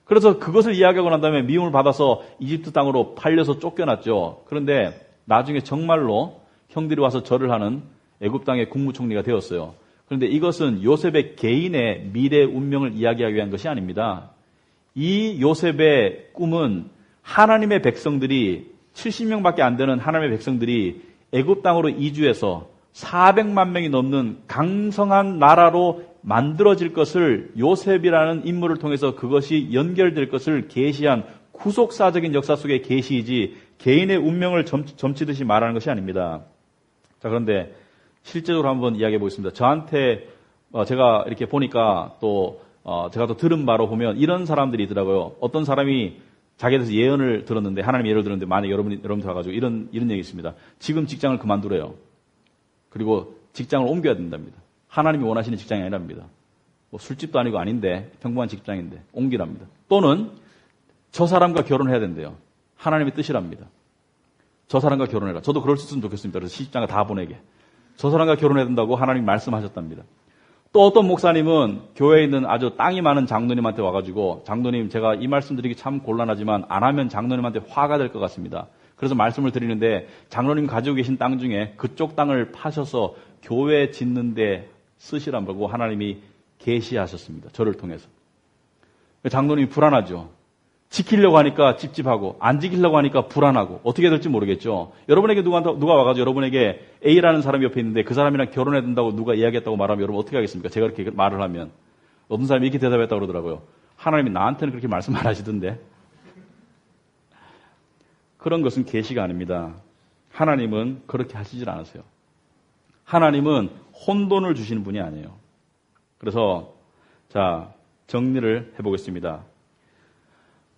그래서 그것을 이야기하고 난 다음에 미움을 받아서 이집트 땅으로 팔려서 쫓겨났죠. 그런데 나중에 정말로 형들이 와서 절을 하는 애굽 땅의 국무총리가 되었어요. 그런데 이것은 요셉의 개인의 미래 운명을 이야기하기 위한 것이 아닙니다. 이 요셉의 꿈은 하나님의 백성들이 70명밖에 안 되는 하나님의 백성들이 애굽 땅으로 이주해서 400만 명이 넘는 강성한 나라로 만들어질 것을 요셉이라는 인물을 통해서 그것이 연결될 것을 계시한 구속사적인 역사 속의 계시이지 개인의 운명을 점치듯이 말하는 것이 아닙니다. 자, 그런데 실제적으로 한번 이야기해 보겠습니다. 저한테 제가 이렇게 보니까 또 제가 또 들은 바로 보면 이런 사람들이 있더라고요. 어떤 사람이 자기에 대해서 예언을 들었는데 하나님의 예언을 들었는데 만약에 여러분들 와가지고 이런 얘기 있습니다. 지금 직장을 그만두래요. 그리고 직장을 옮겨야 된답니다. 하나님이 원하시는 직장이 아니랍니다. 뭐 술집도 아니고 아닌데 평범한 직장인데 옮기랍니다. 또는 저 사람과 결혼해야 된대요. 하나님의 뜻이랍니다. 저 사람과 결혼해라. 저도 그럴 수 있으면 좋겠습니다. 그래서 시집장가 다 보내게. 저 사람과 결혼해야 된다고 하나님이 말씀하셨답니다. 또 어떤 목사님은 교회에 있는 아주 땅이 많은 장로님한테 와가지고 장로님 제가 이 말씀 드리기 참 곤란하지만 안 하면 장로님한테 화가 될 것 같습니다. 그래서 말씀을 드리는데 장로님 가지고 계신 땅 중에 그쪽 땅을 파셔서 교회 짓는데 쓰시라고 하나님이 계시하셨습니다. 저를 통해서. 장로님이 불안하죠. 지키려고 하니까 찝찝하고 안 지키려고 하니까 불안하고 어떻게 될지 모르겠죠. 여러분에게 누가 와가지고 여러분에게 A라는 사람이 옆에 있는데 그 사람이랑 결혼해야 된다고 누가 이야기했다고 말하면 여러분 어떻게 하겠습니까? 제가 그렇게 말을 하면 어떤 사람이 이렇게 대답했다고 그러더라고요. 하나님이 나한테는 그렇게 말씀 안 하시던데. 그런 것은 계시가 아닙니다. 하나님은 그렇게 하시질 않으세요. 하나님은 혼돈을 주시는 분이 아니에요. 그래서 자 정리를 해보겠습니다.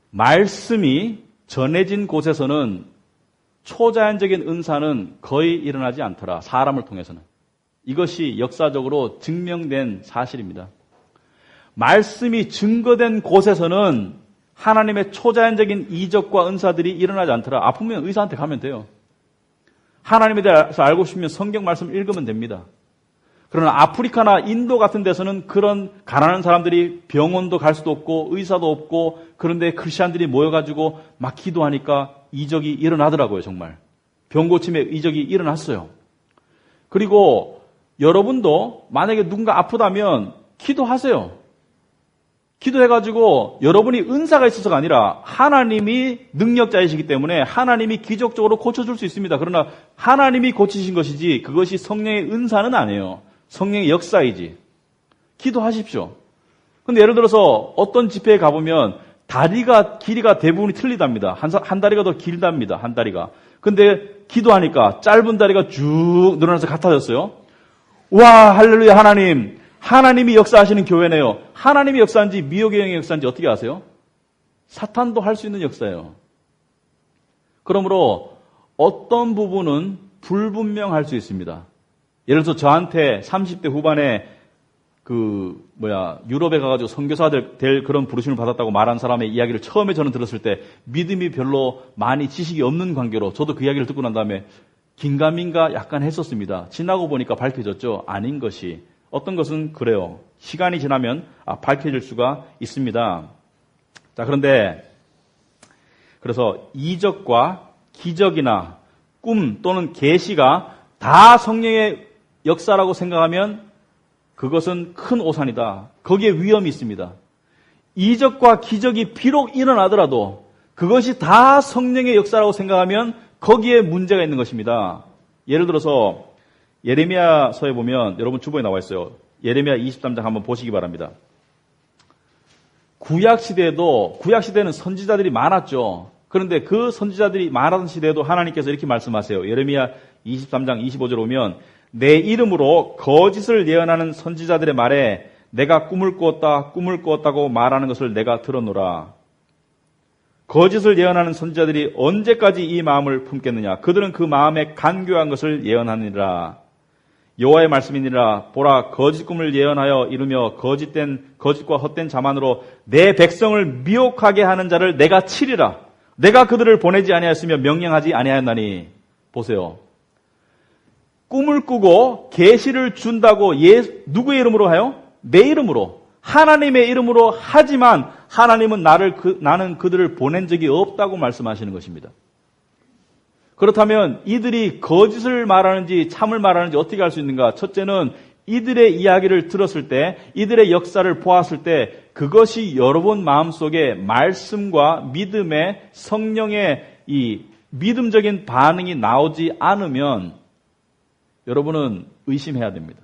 말씀이 전해진 곳에서는 초자연적인 은사는 거의 일어나지 않더라. 사람을 통해서는. 이것이 역사적으로 증명된 사실입니다. 말씀이 증거된 곳에서는 하나님의 초자연적인 이적과 은사들이 일어나지 않더라. 아프면 의사한테 가면 돼요. 하나님에 대해서 알고 싶으면 성경 말씀 읽으면 됩니다. 그러나 아프리카나 인도 같은 데서는 그런 가난한 사람들이 병원도 갈 수도 없고 의사도 없고 그런데 크리스찬들이 모여가지고 막 기도하니까 이적이 일어나더라고요. 정말. 병 고침의 이적이 일어났어요. 그리고 여러분도 만약에 누군가 아프다면 기도하세요. 기도해가지고 여러분이 은사가 있어서가 아니라 하나님이 능력자이시기 때문에 하나님이 기적적으로 고쳐줄 수 있습니다. 그러나 하나님이 고치신 것이지 그것이 성령의 은사는 아니에요. 성령의 역사이지. 기도하십시오. 근데 예를 들어서 어떤 집회에 가보면 다리가 길이가 대부분이 틀리답니다. 한 다리가 더 길답니다. 한 다리가. 근데 기도하니까 짧은 다리가 쭉 늘어나서 같아졌어요. 와 할렐루야 하나님. 하나님이 역사하시는 교회네요. 하나님이 역사인지 미혹의 영의 역사인지 어떻게 아세요? 사탄도 할 수 있는 역사예요. 그러므로 어떤 부분은 불분명할 수 있습니다. 예를 들어서 저한테 30대 후반에 유럽에 가가지고 선교사 될 그런 부르심을 받았다고 말한 사람의 이야기를 처음에 저는 들었을 때 믿음이 별로 많이 지식이 없는 관계로 저도 그 이야기를 듣고 난 다음에 긴가민가 약간 했었습니다. 지나고 보니까 밝혀졌죠. 아닌 것이. 어떤 것은 그래요. 시간이 지나면 밝혀질 수가 있습니다. 자, 그래서 이적과 기적이나 꿈 또는 계시가 다 성령의 역사라고 생각하면 그것은 큰 오산이다. 거기에 위험이 있습니다. 이적과 기적이 비록 일어나더라도 그것이 다 성령의 역사라고 생각하면 거기에 문제가 있는 것입니다. 예를 들어서 예레미야서에 보면 여러분 주보에 나와 있어요. 예레미야 23장 한번 보시기 바랍니다. 구약시대는 선지자들이 많았죠. 그런데 그 선지자들이 많았던 시대에도 하나님께서 이렇게 말씀하세요. 예레미야 23장 25절 오면 내 이름으로 거짓을 예언하는 선지자들의 말에 내가 꿈을 꾸었다고 말하는 것을 내가 들었노라. 거짓을 예언하는 선지자들이 언제까지 이 마음을 품겠느냐. 그들은 그 마음에 간교한 것을 예언하니라. 여호와의 말씀이니라. 보라 거짓 꿈을 예언하여 이루며 거짓과 헛된 자만으로 내 백성을 미혹하게 하는 자를 내가 치리라. 내가 그들을 보내지 아니하였으며 명령하지 아니하였나니. 보세요. 꿈을 꾸고 계시를 준다고 누구의 이름으로 해요? 내 이름으로. 하나님의 이름으로 하지만 하나님은 나는 그들을 보낸 적이 없다고 말씀하시는 것입니다. 그렇다면 이들이 거짓을 말하는지 참을 말하는지 어떻게 알 수 있는가? 첫째는 이들의 이야기를 들었을 때, 이들의 역사를 보았을 때 그것이 여러분 마음속에 말씀과 믿음의 성령의 이 믿음적인 반응이 나오지 않으면 여러분은 의심해야 됩니다.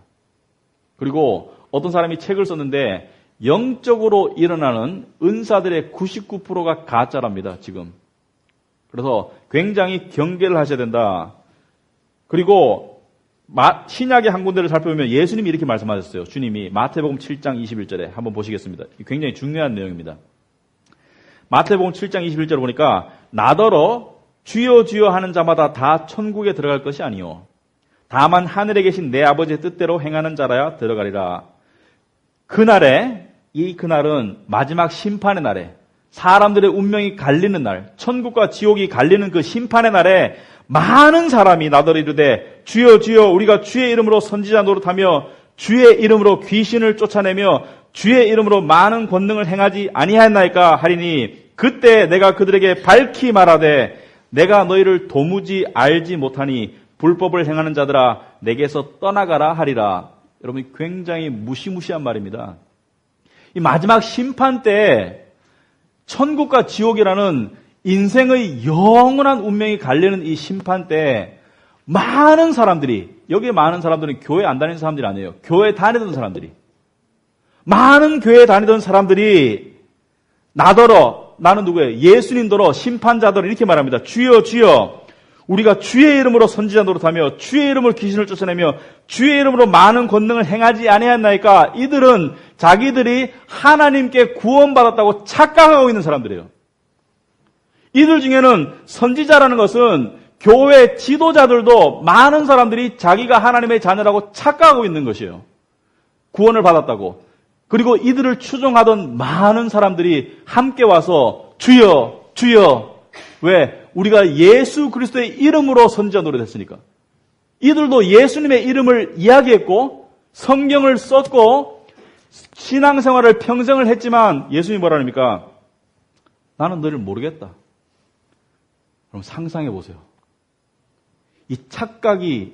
그리고 어떤 사람이 책을 썼는데 영적으로 일어나는 은사들의 99%가 가짜랍니다. 지금. 그래서 굉장히 경계를 하셔야 된다. 그리고 신약의 한 군데를 살펴보면 예수님이 이렇게 말씀하셨어요. 주님이 마태복음 7장 21절에 한번 보시겠습니다. 굉장히 중요한 내용입니다. 마태복음 7장 21절을 보니까 나더러 주여 주여 하는 자마다 다 천국에 들어갈 것이 아니요 다만 하늘에 계신 내 아버지의 뜻대로 행하는 자라야 들어가리라. 그날은 마지막 심판의 날에 사람들의 운명이 갈리는 날, 천국과 지옥이 갈리는 그 심판의 날에 많은 사람이 나더러 이르되 주여 주여 우리가 주의 이름으로 선지자 노릇하며 주의 이름으로 귀신을 쫓아내며 주의 이름으로 많은 권능을 행하지 아니하였나이까 하리니 그때 내가 그들에게 밝히 말하되 내가 너희를 도무지 알지 못하니 불법을 행하는 자들아 내게서 떠나가라 하리라. 여러분 굉장히 무시무시한 말입니다. 이 마지막 심판 때 천국과 지옥이라는 인생의 영원한 운명이 갈리는 이 심판 때 많은 사람들이, 여기에 많은 사람들은 교회 안 다니는 사람들이 아니에요. 교회 다니던 사람들이, 많은 교회 다니던 사람들이 나더러, 나는 누구예요? 예수님더러 심판자더러 이렇게 말합니다. 주여 주여 우리가 주의 이름으로 선지자 노릇하며 주의 이름으로 귀신을 쫓아내며 주의 이름으로 많은 권능을 행하지 아니하였나이까. 이들은 자기들이 하나님께 구원받았다고 착각하고 있는 사람들이에요. 이들 중에는 선지자라는 것은 교회 지도자들도 많은 사람들이 자기가 하나님의 자녀라고 착각하고 있는 것이에요. 구원을 받았다고. 그리고 이들을 추종하던 많은 사람들이 함께 와서 주여 주여. 왜? 우리가 예수 그리스도의 이름으로 선지자 노릇했으니까. 이들도 예수님의 이름을 이야기했고 성경을 썼고 신앙생활을 평생을 했지만 예수님이 뭐라 합니까? 나는 너를 모르겠다. 그럼 상상해 보세요. 이 착각이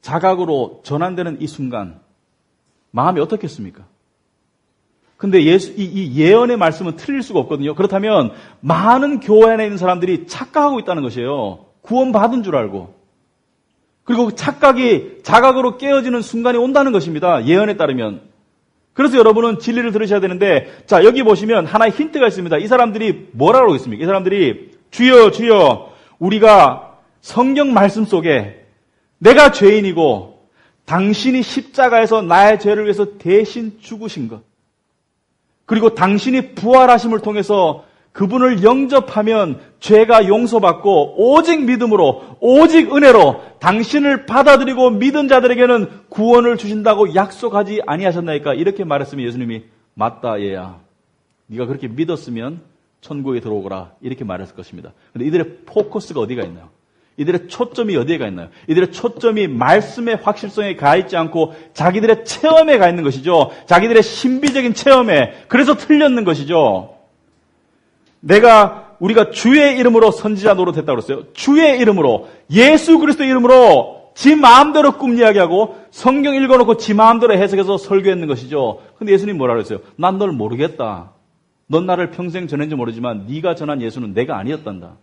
자각으로 전환되는 이 순간 마음이 어떻겠습니까? 근데 이 예언의 말씀은 틀릴 수가 없거든요. 그렇다면 많은 교회 안에 있는 사람들이 착각하고 있다는 것이에요. 구원받은 줄 알고. 그리고 착각이 자각으로 깨어지는 순간이 온다는 것입니다. 예언에 따르면. 그래서 여러분은 진리를 들으셔야 되는데, 자, 여기 보시면 하나의 힌트가 있습니다. 이 사람들이 뭐라고 하겠습니까? 이 사람들이 주여 주여 우리가 성경 말씀 속에 내가 죄인이고 당신이 십자가에서 나의 죄를 위해서 대신 죽으신 것, 그리고 당신이 부활하심을 통해서 그분을 영접하면 죄가 용서받고 오직 믿음으로, 오직 은혜로 당신을 받아들이고 믿은 자들에게는 구원을 주신다고 약속하지 아니하셨나이까? 이렇게 말했으면 예수님이 맞다 얘야. 네가 그렇게 믿었으면 천국에 들어오거라. 이렇게 말했을 것입니다. 그런데 이들의 포커스가 어디가 있나요? 이들의 초점이 어디에 가 있나요? 이들의 초점이 말씀의 확실성에 가 있지 않고 자기들의 체험에 가 있는 것이죠. 자기들의 신비적인 체험에. 그래서 틀렸는 것이죠. 우리가 주의 이름으로 선지자 노릇했다고 그랬어요. 주의 이름으로, 예수 그리스도의 이름으로 지 마음대로 꿈 이야기하고 성경 읽어놓고 지 마음대로 해석해서 설교했는 것이죠. 근데 예수님 뭐라 그랬어요? 난 널 모르겠다. 넌 나를 평생 전했는지 모르지만 네가 전한 예수는 내가 아니었단다.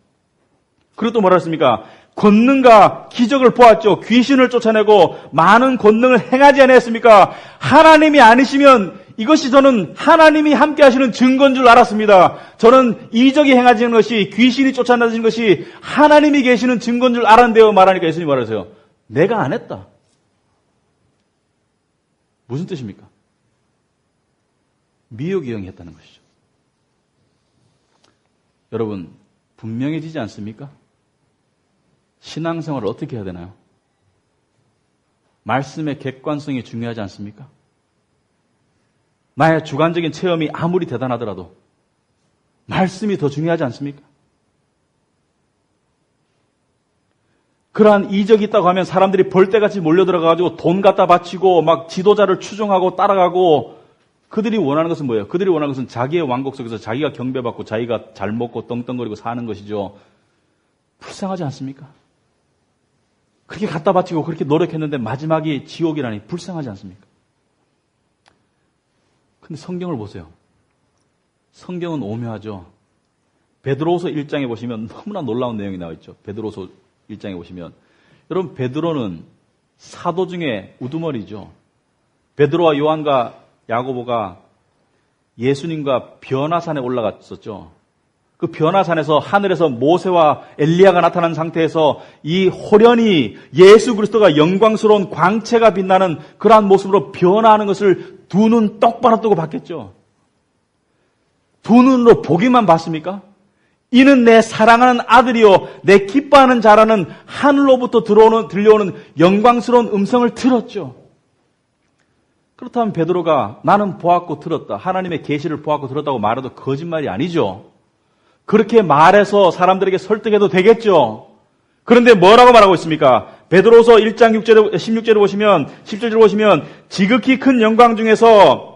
그리고 또 뭐라 했습니까? 권능과 기적을 보았죠. 귀신을 쫓아내고 많은 권능을 행하지 않았습니까? 하나님이 아니시면 이것이 저는 하나님이 함께 하시는 증거인 줄 알았습니다. 저는 이적이 행하지는 것이, 귀신이 쫓아내지는 것이 하나님이 계시는 증거인 줄 알았는데요. 말하니까 예수님이 말하세요. 내가 안 했다. 무슨 뜻입니까? 미혹이형이 했다는 것이죠. 여러분, 분명해지지 않습니까? 신앙생활을 어떻게 해야 되나요? 말씀의 객관성이 중요하지 않습니까? 나의 주관적인 체험이 아무리 대단하더라도 말씀이 더 중요하지 않습니까? 그러한 이적이 있다고 하면 사람들이 벌떼같이 몰려들어가가지고 돈 갖다 바치고 막 지도자를 추종하고 따라가고, 그들이 원하는 것은 뭐예요? 그들이 원하는 것은 자기의 왕국 속에서 자기가 경배받고 자기가 잘 먹고 떵떵거리고 사는 것이죠. 불쌍하지 않습니까? 그렇게 갖다 바치고 그렇게 노력했는데 마지막이 지옥이라니 불쌍하지 않습니까? 근데 성경을 보세요. 성경은 오묘하죠. 베드로후서 1장에 보시면 너무나 놀라운 내용이 나와 있죠. 베드로후서 1장에 보시면, 여러분, 베드로는 사도 중에 우두머리죠. 베드로와 요한과 야고보가 예수님과 변화산에 올라갔었죠. 그 변화산에서 하늘에서 모세와 엘리야가 나타난 상태에서 이 호련히 예수 그리스도가 영광스러운 광채가 빛나는 그러한 모습으로 변화하는 것을 두 눈 똑바로 뜨고 봤겠죠. 두 눈으로 보기만 봤습니까? 이는 내 사랑하는 아들이요 내 기뻐하는 자라는 하늘로부터 들려오는 영광스러운 음성을 들었죠. 그렇다면 베드로가 나는 보았고 들었다, 하나님의 계시를 보았고 들었다고 말해도 거짓말이 아니죠. 그렇게 말해서 사람들에게 설득해도 되겠죠. 그런데 뭐라고 말하고 있습니까? 베드로서 1장 16절에 보시면 17절에 보시면 지극히 큰 영광 중에서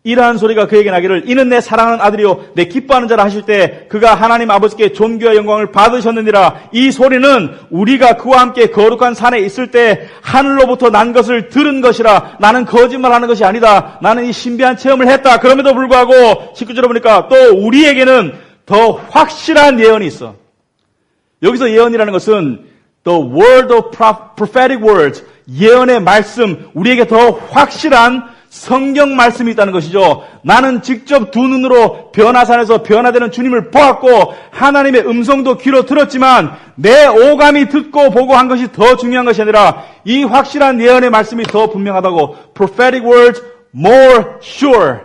이러한 소리가 그에게 나기를 이는 내 사랑하는 아들이요 내 기뻐하는 자라 하실 때 그가 하나님 아버지께 존귀와 영광을 받으셨느니라. 이 소리는 우리가 그와 함께 거룩한 산에 있을 때 하늘로부터 난 것을 들은 것이라. 나는 거짓말하는 것이 아니다. 나는 이 신비한 체험을 했다. 그럼에도 불구하고 19절에 보니까 또 우리에게는 더 확실한 예언이 있어. 여기서 예언이라는 것은 the word of prophetic words, 예언의 말씀, 우리에게 더 확실한 성경 말씀이 있다는 것이죠. 나는 직접 두 눈으로 변화산에서 변화되는 주님을 보았고 하나님의 음성도 귀로 들었지만 내 오감이 듣고 보고 한 것이 더 중요한 것이 아니라 이 확실한 예언의 말씀이 더 분명하다고. prophetic words more sure.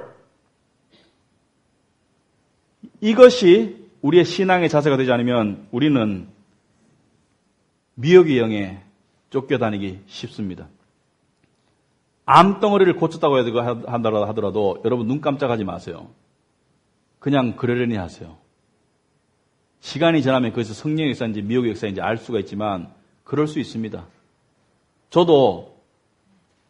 이것이 우리의 신앙의 자세가 되지 않으면 우리는 미혹의 영에 쫓겨다니기 쉽습니다. 암덩어리를 고쳤다고 하더라도 여러분 눈 깜짝하지 마세요. 그냥 그러려니 하세요. 시간이 지나면 그것이 성령의 역사인지 미혹의 역사인지 알 수가 있지만 그럴 수 있습니다. 저도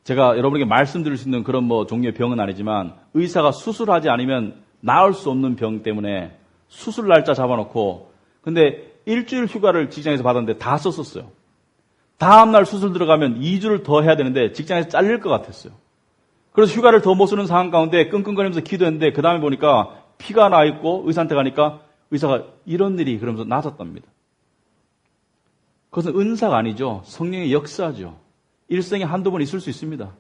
제가 여러분에게 말씀드릴 수 있는 그런 종류의 병은 아니지만 의사가 수술하지 않으면 나을 수 없는 병 때문에 수술 날짜 잡아놓고 근데 일주일 휴가를 직장에서 받았는데 다 썼었어요. 다음날 수술 들어가면 2주를 더 해야 되는데 직장에서 잘릴 것 같았어요. 그래서 휴가를 더 못 쓰는 상황 가운데 끙끙거리면서 기도했는데 그 다음에 보니까 피가 나 있고 의사한테 가니까 의사가 이런 일이 그러면서 나았답니다. 그것은 은사가 아니죠. 성령의 역사죠. 일생에 한두 번 있을 수 있습니다.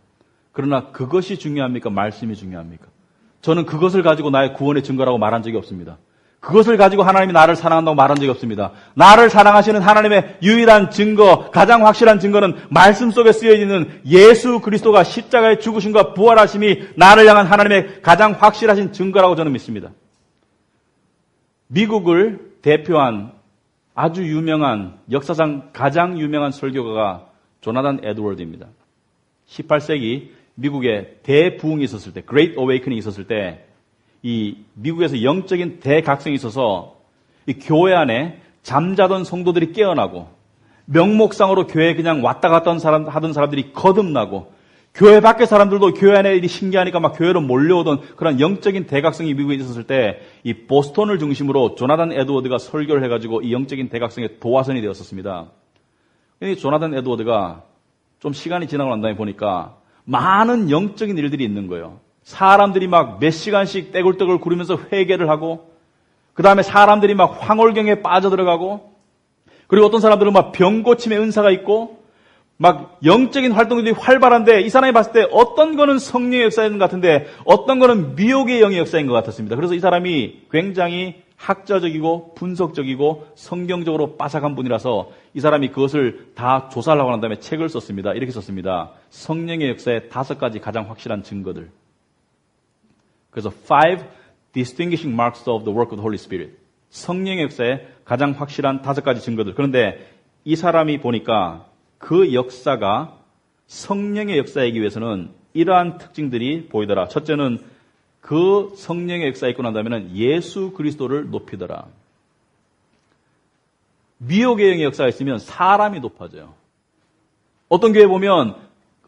그러나 그것이 중요합니까? 말씀이 중요합니까? 저는 그것을 가지고 나의 구원의 증거라고 말한 적이 없습니다. 그것을 가지고 하나님이 나를 사랑한다고 말한 적이 없습니다. 나를 사랑하시는 하나님의 유일한 증거, 가장 확실한 증거는 말씀 속에 쓰여있는 예수 그리스도가 십자가의 죽으심과 부활하심이 나를 향한 하나님의 가장 확실하신 증거라고 저는 믿습니다. 미국을 대표한 아주 유명한, 역사상 가장 유명한 설교가가 조나단 에드워드입니다. 18세기 미국에 대부흥이 있었을 때, Great Awakening이 있었을 때 이 미국에서 영적인 대각성이 있어서 이 교회 안에 잠자던 성도들이 깨어나고 명목상으로 교회에 그냥 왔다 갔다 하던 사람들이 거듭나고 교회 밖의 사람들도 교회 안에 일이 신기하니까 막 교회로 몰려오던 그런 영적인 대각성이 미국에 있었을 때 이 보스턴을 중심으로 조나단 에드워드가 설교를 해가지고 이 영적인 대각성의 도화선이 되었었습니다. 이 조나단 에드워드가 좀 시간이 지나고 난 다음에 보니까 많은 영적인 일들이 있는 거예요. 사람들이 막 몇 시간씩 떼굴떼굴 구르면서 회개를 하고 그 다음에 사람들이 막 황홀경에 빠져들어가고 그리고 어떤 사람들은 막 병고침의 은사가 있고 막 영적인 활동들이 활발한데 이 사람이 봤을 때 어떤 거는 성령의 역사인 것 같은데 어떤 거는 미혹의 영의 역사인 것 같았습니다. 그래서 이 사람이 굉장히 학자적이고 분석적이고 성경적으로 빠삭한 분이라서 이 사람이 그것을 다 조사를 하고 난 다음에 책을 썼습니다. 이렇게 썼습니다. 성령의 역사의 5가지 가장 확실한 증거들. 그래서 5 distinguishing marks of the work of the Holy Spirit. 성령의 역사의 가장 확실한 5가지 증거들. 그런데 이 사람이 보니까 그 역사가 성령의 역사이기 위해서는 이러한 특징들이 보이더라. 첫째는 그 성령의 역사에 있고 난 다음에는 예수 그리스도를 높이더라. 미혹의 영의 역사가 있으면 사람이 높아져요. 어떤 교회 보면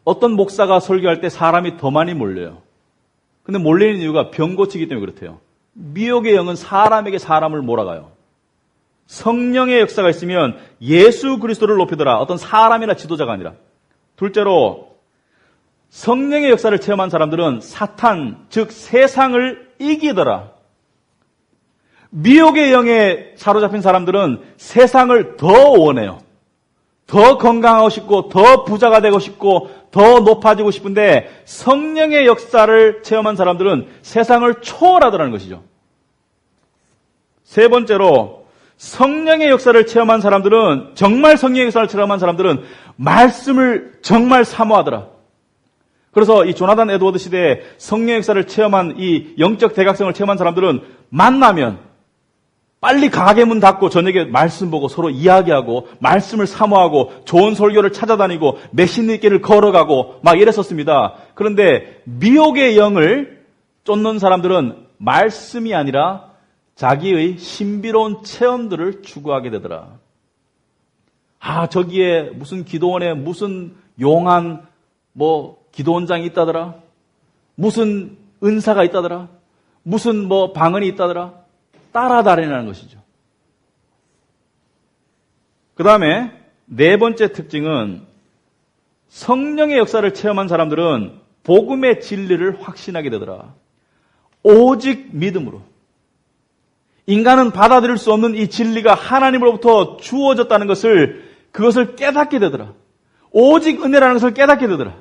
어떤 목사가 설교할 때 사람이 더 많이 몰려요. 근데 몰리는 이유가 병 고치기 때문에 그렇대요. 미혹의 영은 사람에게 사람을 몰아가요. 성령의 역사가 있으면 예수 그리스도를 높이더라. 어떤 사람이나 지도자가 아니라. 둘째로 성령의 역사를 체험한 사람들은 사탄, 즉 세상을 이기더라. 미혹의 영에 사로잡힌 사람들은 세상을 더 원해요. 더 건강하고 싶고 더 부자가 되고 싶고 더 높아지고 싶은데 성령의 역사를 체험한 사람들은 세상을 초월하더라는 것이죠. 세 번째로 성령의 역사를 체험한 사람들은 정말 성령의 역사를 체험한 사람들은 말씀을 정말 사모하더라. 그래서 이 조나단 에드워드 시대에 성령의 역사를 체험한 이 영적 대각성을 체험한 사람들은 만나면 빨리 가게 문 닫고 저녁에 말씀 보고 서로 이야기하고 말씀을 사모하고 좋은 설교를 찾아다니고 메신저길을 걸어가고 막 이랬었습니다. 그런데 미혹의 영을 쫓는 사람들은 말씀이 아니라 자기의 신비로운 체험들을 추구하게 되더라. 저기에 무슨 기도원에 무슨 용한 기도원장이 있다더라. 무슨 은사가 있다더라. 무슨 방언이 있다더라. 따라다니라는 것이죠. 그 다음에 네 번째 특징은 성령의 역사를 체험한 사람들은 복음의 진리를 확신하게 되더라. 오직 믿음으로. 인간은 받아들일 수 없는 이 진리가 하나님으로부터 주어졌다는 그것을 깨닫게 되더라. 오직 은혜라는 것을 깨닫게 되더라.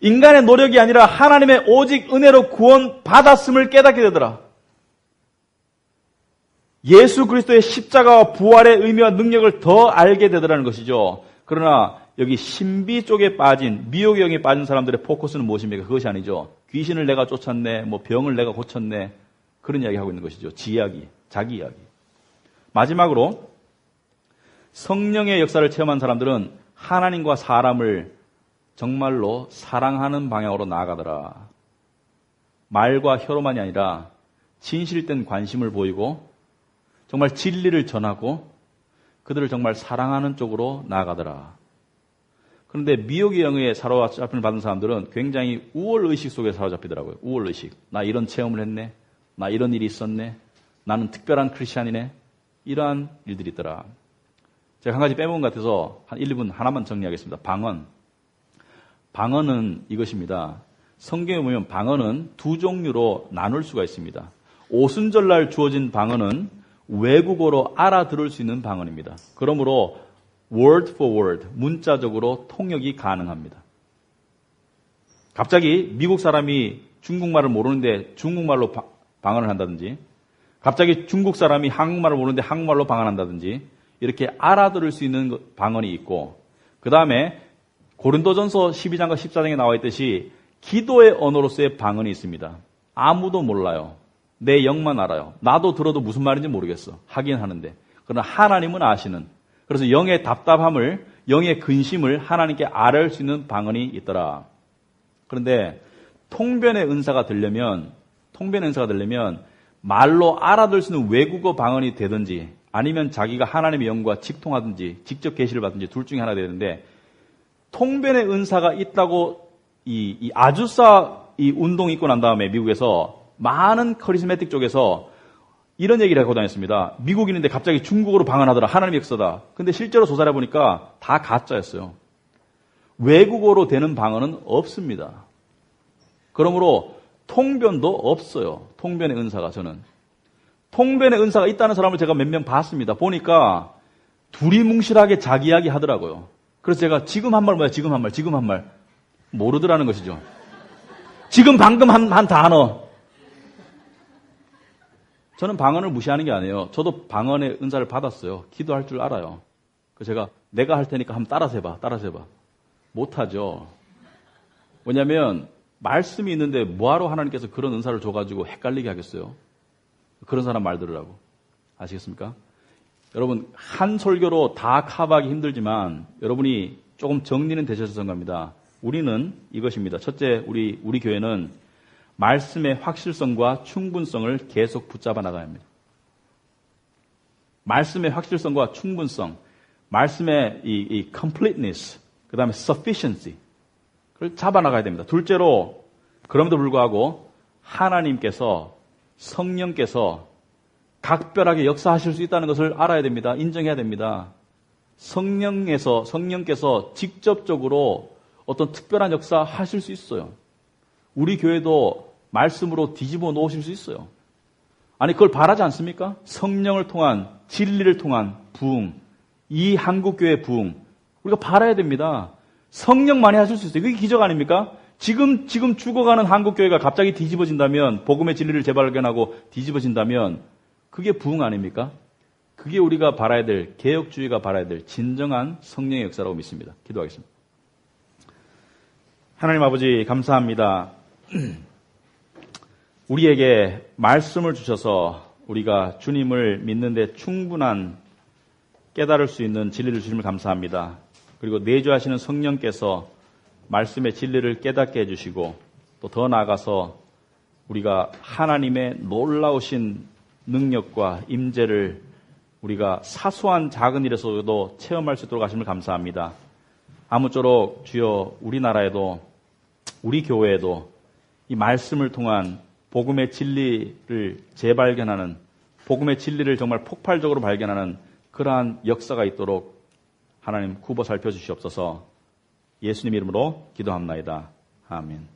인간의 노력이 아니라 하나님의 오직 은혜로 구원 받았음을 깨닫게 되더라. 예수 그리스도의 십자가와 부활의 의미와 능력을 더 알게 되더라는 것이죠. 그러나 여기 신비 쪽에 빠진, 미혹의 영에 빠진 사람들의 포커스는 무엇입니까? 그것이 아니죠. 귀신을 내가 쫓았네, 병을 내가 고쳤네, 그런 이야기 하고 있는 것이죠. 지 이야기, 자기 이야기. 마지막으로 성령의 역사를 체험한 사람들은 하나님과 사람을 정말로 사랑하는 방향으로 나아가더라. 말과 혀로만이 아니라 진실된 관심을 보이고 정말 진리를 전하고 그들을 정말 사랑하는 쪽으로 나아가더라. 그런데 미혹의 영에 사로잡힘을 받은 사람들은 굉장히 우월의식 속에 사로잡히더라고요. 우월의식. 나 이런 체험을 했네. 나 이런 일이 있었네. 나는 특별한 크리스찬이네. 이러한 일들이 있더라. 제가 한 가지 빼먹은 것 같아서 한 1, 2분 하나만 정리하겠습니다. 방언. 방언은 이것입니다. 성경에 보면 방언은 두 종류로 나눌 수가 있습니다. 오순절날 주어진 방언은 외국어로 알아들을 수 있는 방언입니다. 그러므로 word for word, 문자적으로 통역이 가능합니다. 갑자기 미국 사람이 중국말을 모르는데 중국말로 방언을 한다든지, 갑자기 중국 사람이 한국말을 모르는데 한국말로 방언한다든지, 이렇게 알아들을 수 있는 방언이 있고, 그 다음에 고린도전서 12장과 14장에 나와 있듯이 기도의 언어로서의 방언이 있습니다. 아무도 몰라요. 내 영만 알아요. 나도 들어도 무슨 말인지 모르겠어. 하긴 하는데. 그러나 하나님은 아시는. 그래서 영의 답답함을, 영의 근심을 하나님께 아뢰을 수 있는 방언이 있더라. 그런데 통변의 은사가 되려면 말로 알아들 수 있는 외국어 방언이 되든지 아니면 자기가 하나님의 영과 직통하든지 직접 계시를 받든지 둘 중에 하나 되는데, 통변의 은사가 있다고 이 아주사 이 운동이 있고 난 다음에 미국에서 많은 커리스메틱 쪽에서 이런 얘기를 하고 다녔습니다. 미국인인데 갑자기 중국어로 방언하더라. 하나님의 역사다. 근데 실제로 조사를 해보니까 다 가짜였어요. 외국어로 되는 방언은 없습니다. 그러므로 통변도 없어요. 통변의 은사가. 저는 통변의 은사가 있다는 사람을 제가 몇 명 봤습니다. 보니까 두리뭉실하게 자기 이야기 하더라고요. 그래서 제가 지금 한 말 뭐야? 지금 한 말 모르더라는 것이죠. 지금 방금 한 단어. 저는 방언을 무시하는 게 아니에요. 저도 방언의 은사를 받았어요. 기도할 줄 알아요. 그래서 제가 내가 할 테니까 한번 따라서 해봐. 못하죠. 왜냐하면 말씀이 있는데 뭐하러 하나님께서 그런 은사를 줘가지고 헷갈리게 하겠어요. 그런 사람 말 들으라고. 아시겠습니까? 여러분, 한 설교로 다 커버하기 힘들지만 여러분이 조금 정리는 되셔서 생각합니다. 우리는 이것입니다. 첫째, 우리 교회는 말씀의 확실성과 충분성을 계속 붙잡아 나가야 합니다. 말씀의 확실성과 충분성, 말씀의 이 completeness, 그 다음에 sufficiency, 그걸 잡아 나가야 됩니다. 둘째로, 그럼에도 불구하고 하나님께서, 성령께서 각별하게 역사하실 수 있다는 것을 알아야 됩니다. 인정해야 됩니다. 성령께서 직접적으로 어떤 특별한 역사 하실 수 있어요. 우리 교회도 말씀으로 뒤집어 놓으실 수 있어요. 아니, 그걸 바라지 않습니까? 성령을 통한, 진리를 통한 부흥, 이 한국교회의 부흥, 우리가 바라야 됩니다. 성령만이 하실 수 있어요. 그게 기적 아닙니까? 지금 죽어가는 한국교회가 갑자기 뒤집어진다면, 복음의 진리를 재발견하고 뒤집어진다면 그게 부흥 아닙니까? 그게 우리가 바라야 될, 개혁주의가 바라야 될 진정한 성령의 역사라고 믿습니다. 기도하겠습니다. 하나님 아버지, 감사합니다. 우리에게 말씀을 주셔서 우리가 주님을 믿는데 충분한 깨달을 수 있는 진리를 주심을 감사합니다. 그리고 내주하시는 성령께서 말씀의 진리를 깨닫게 해주시고 또 더 나아가서 우리가 하나님의 놀라우신 능력과 임재를 우리가 사소한 작은 일에서도 체험할 수 있도록 하심을 감사합니다. 아무쪼록 주여 우리나라에도 우리 교회에도 이 말씀을 통한 복음의 진리를 재발견하는, 복음의 진리를 정말 폭발적으로 발견하는 그러한 역사가 있도록 하나님 굽어 살펴주시옵소서. 예수님 이름으로 기도합나이다. 아멘.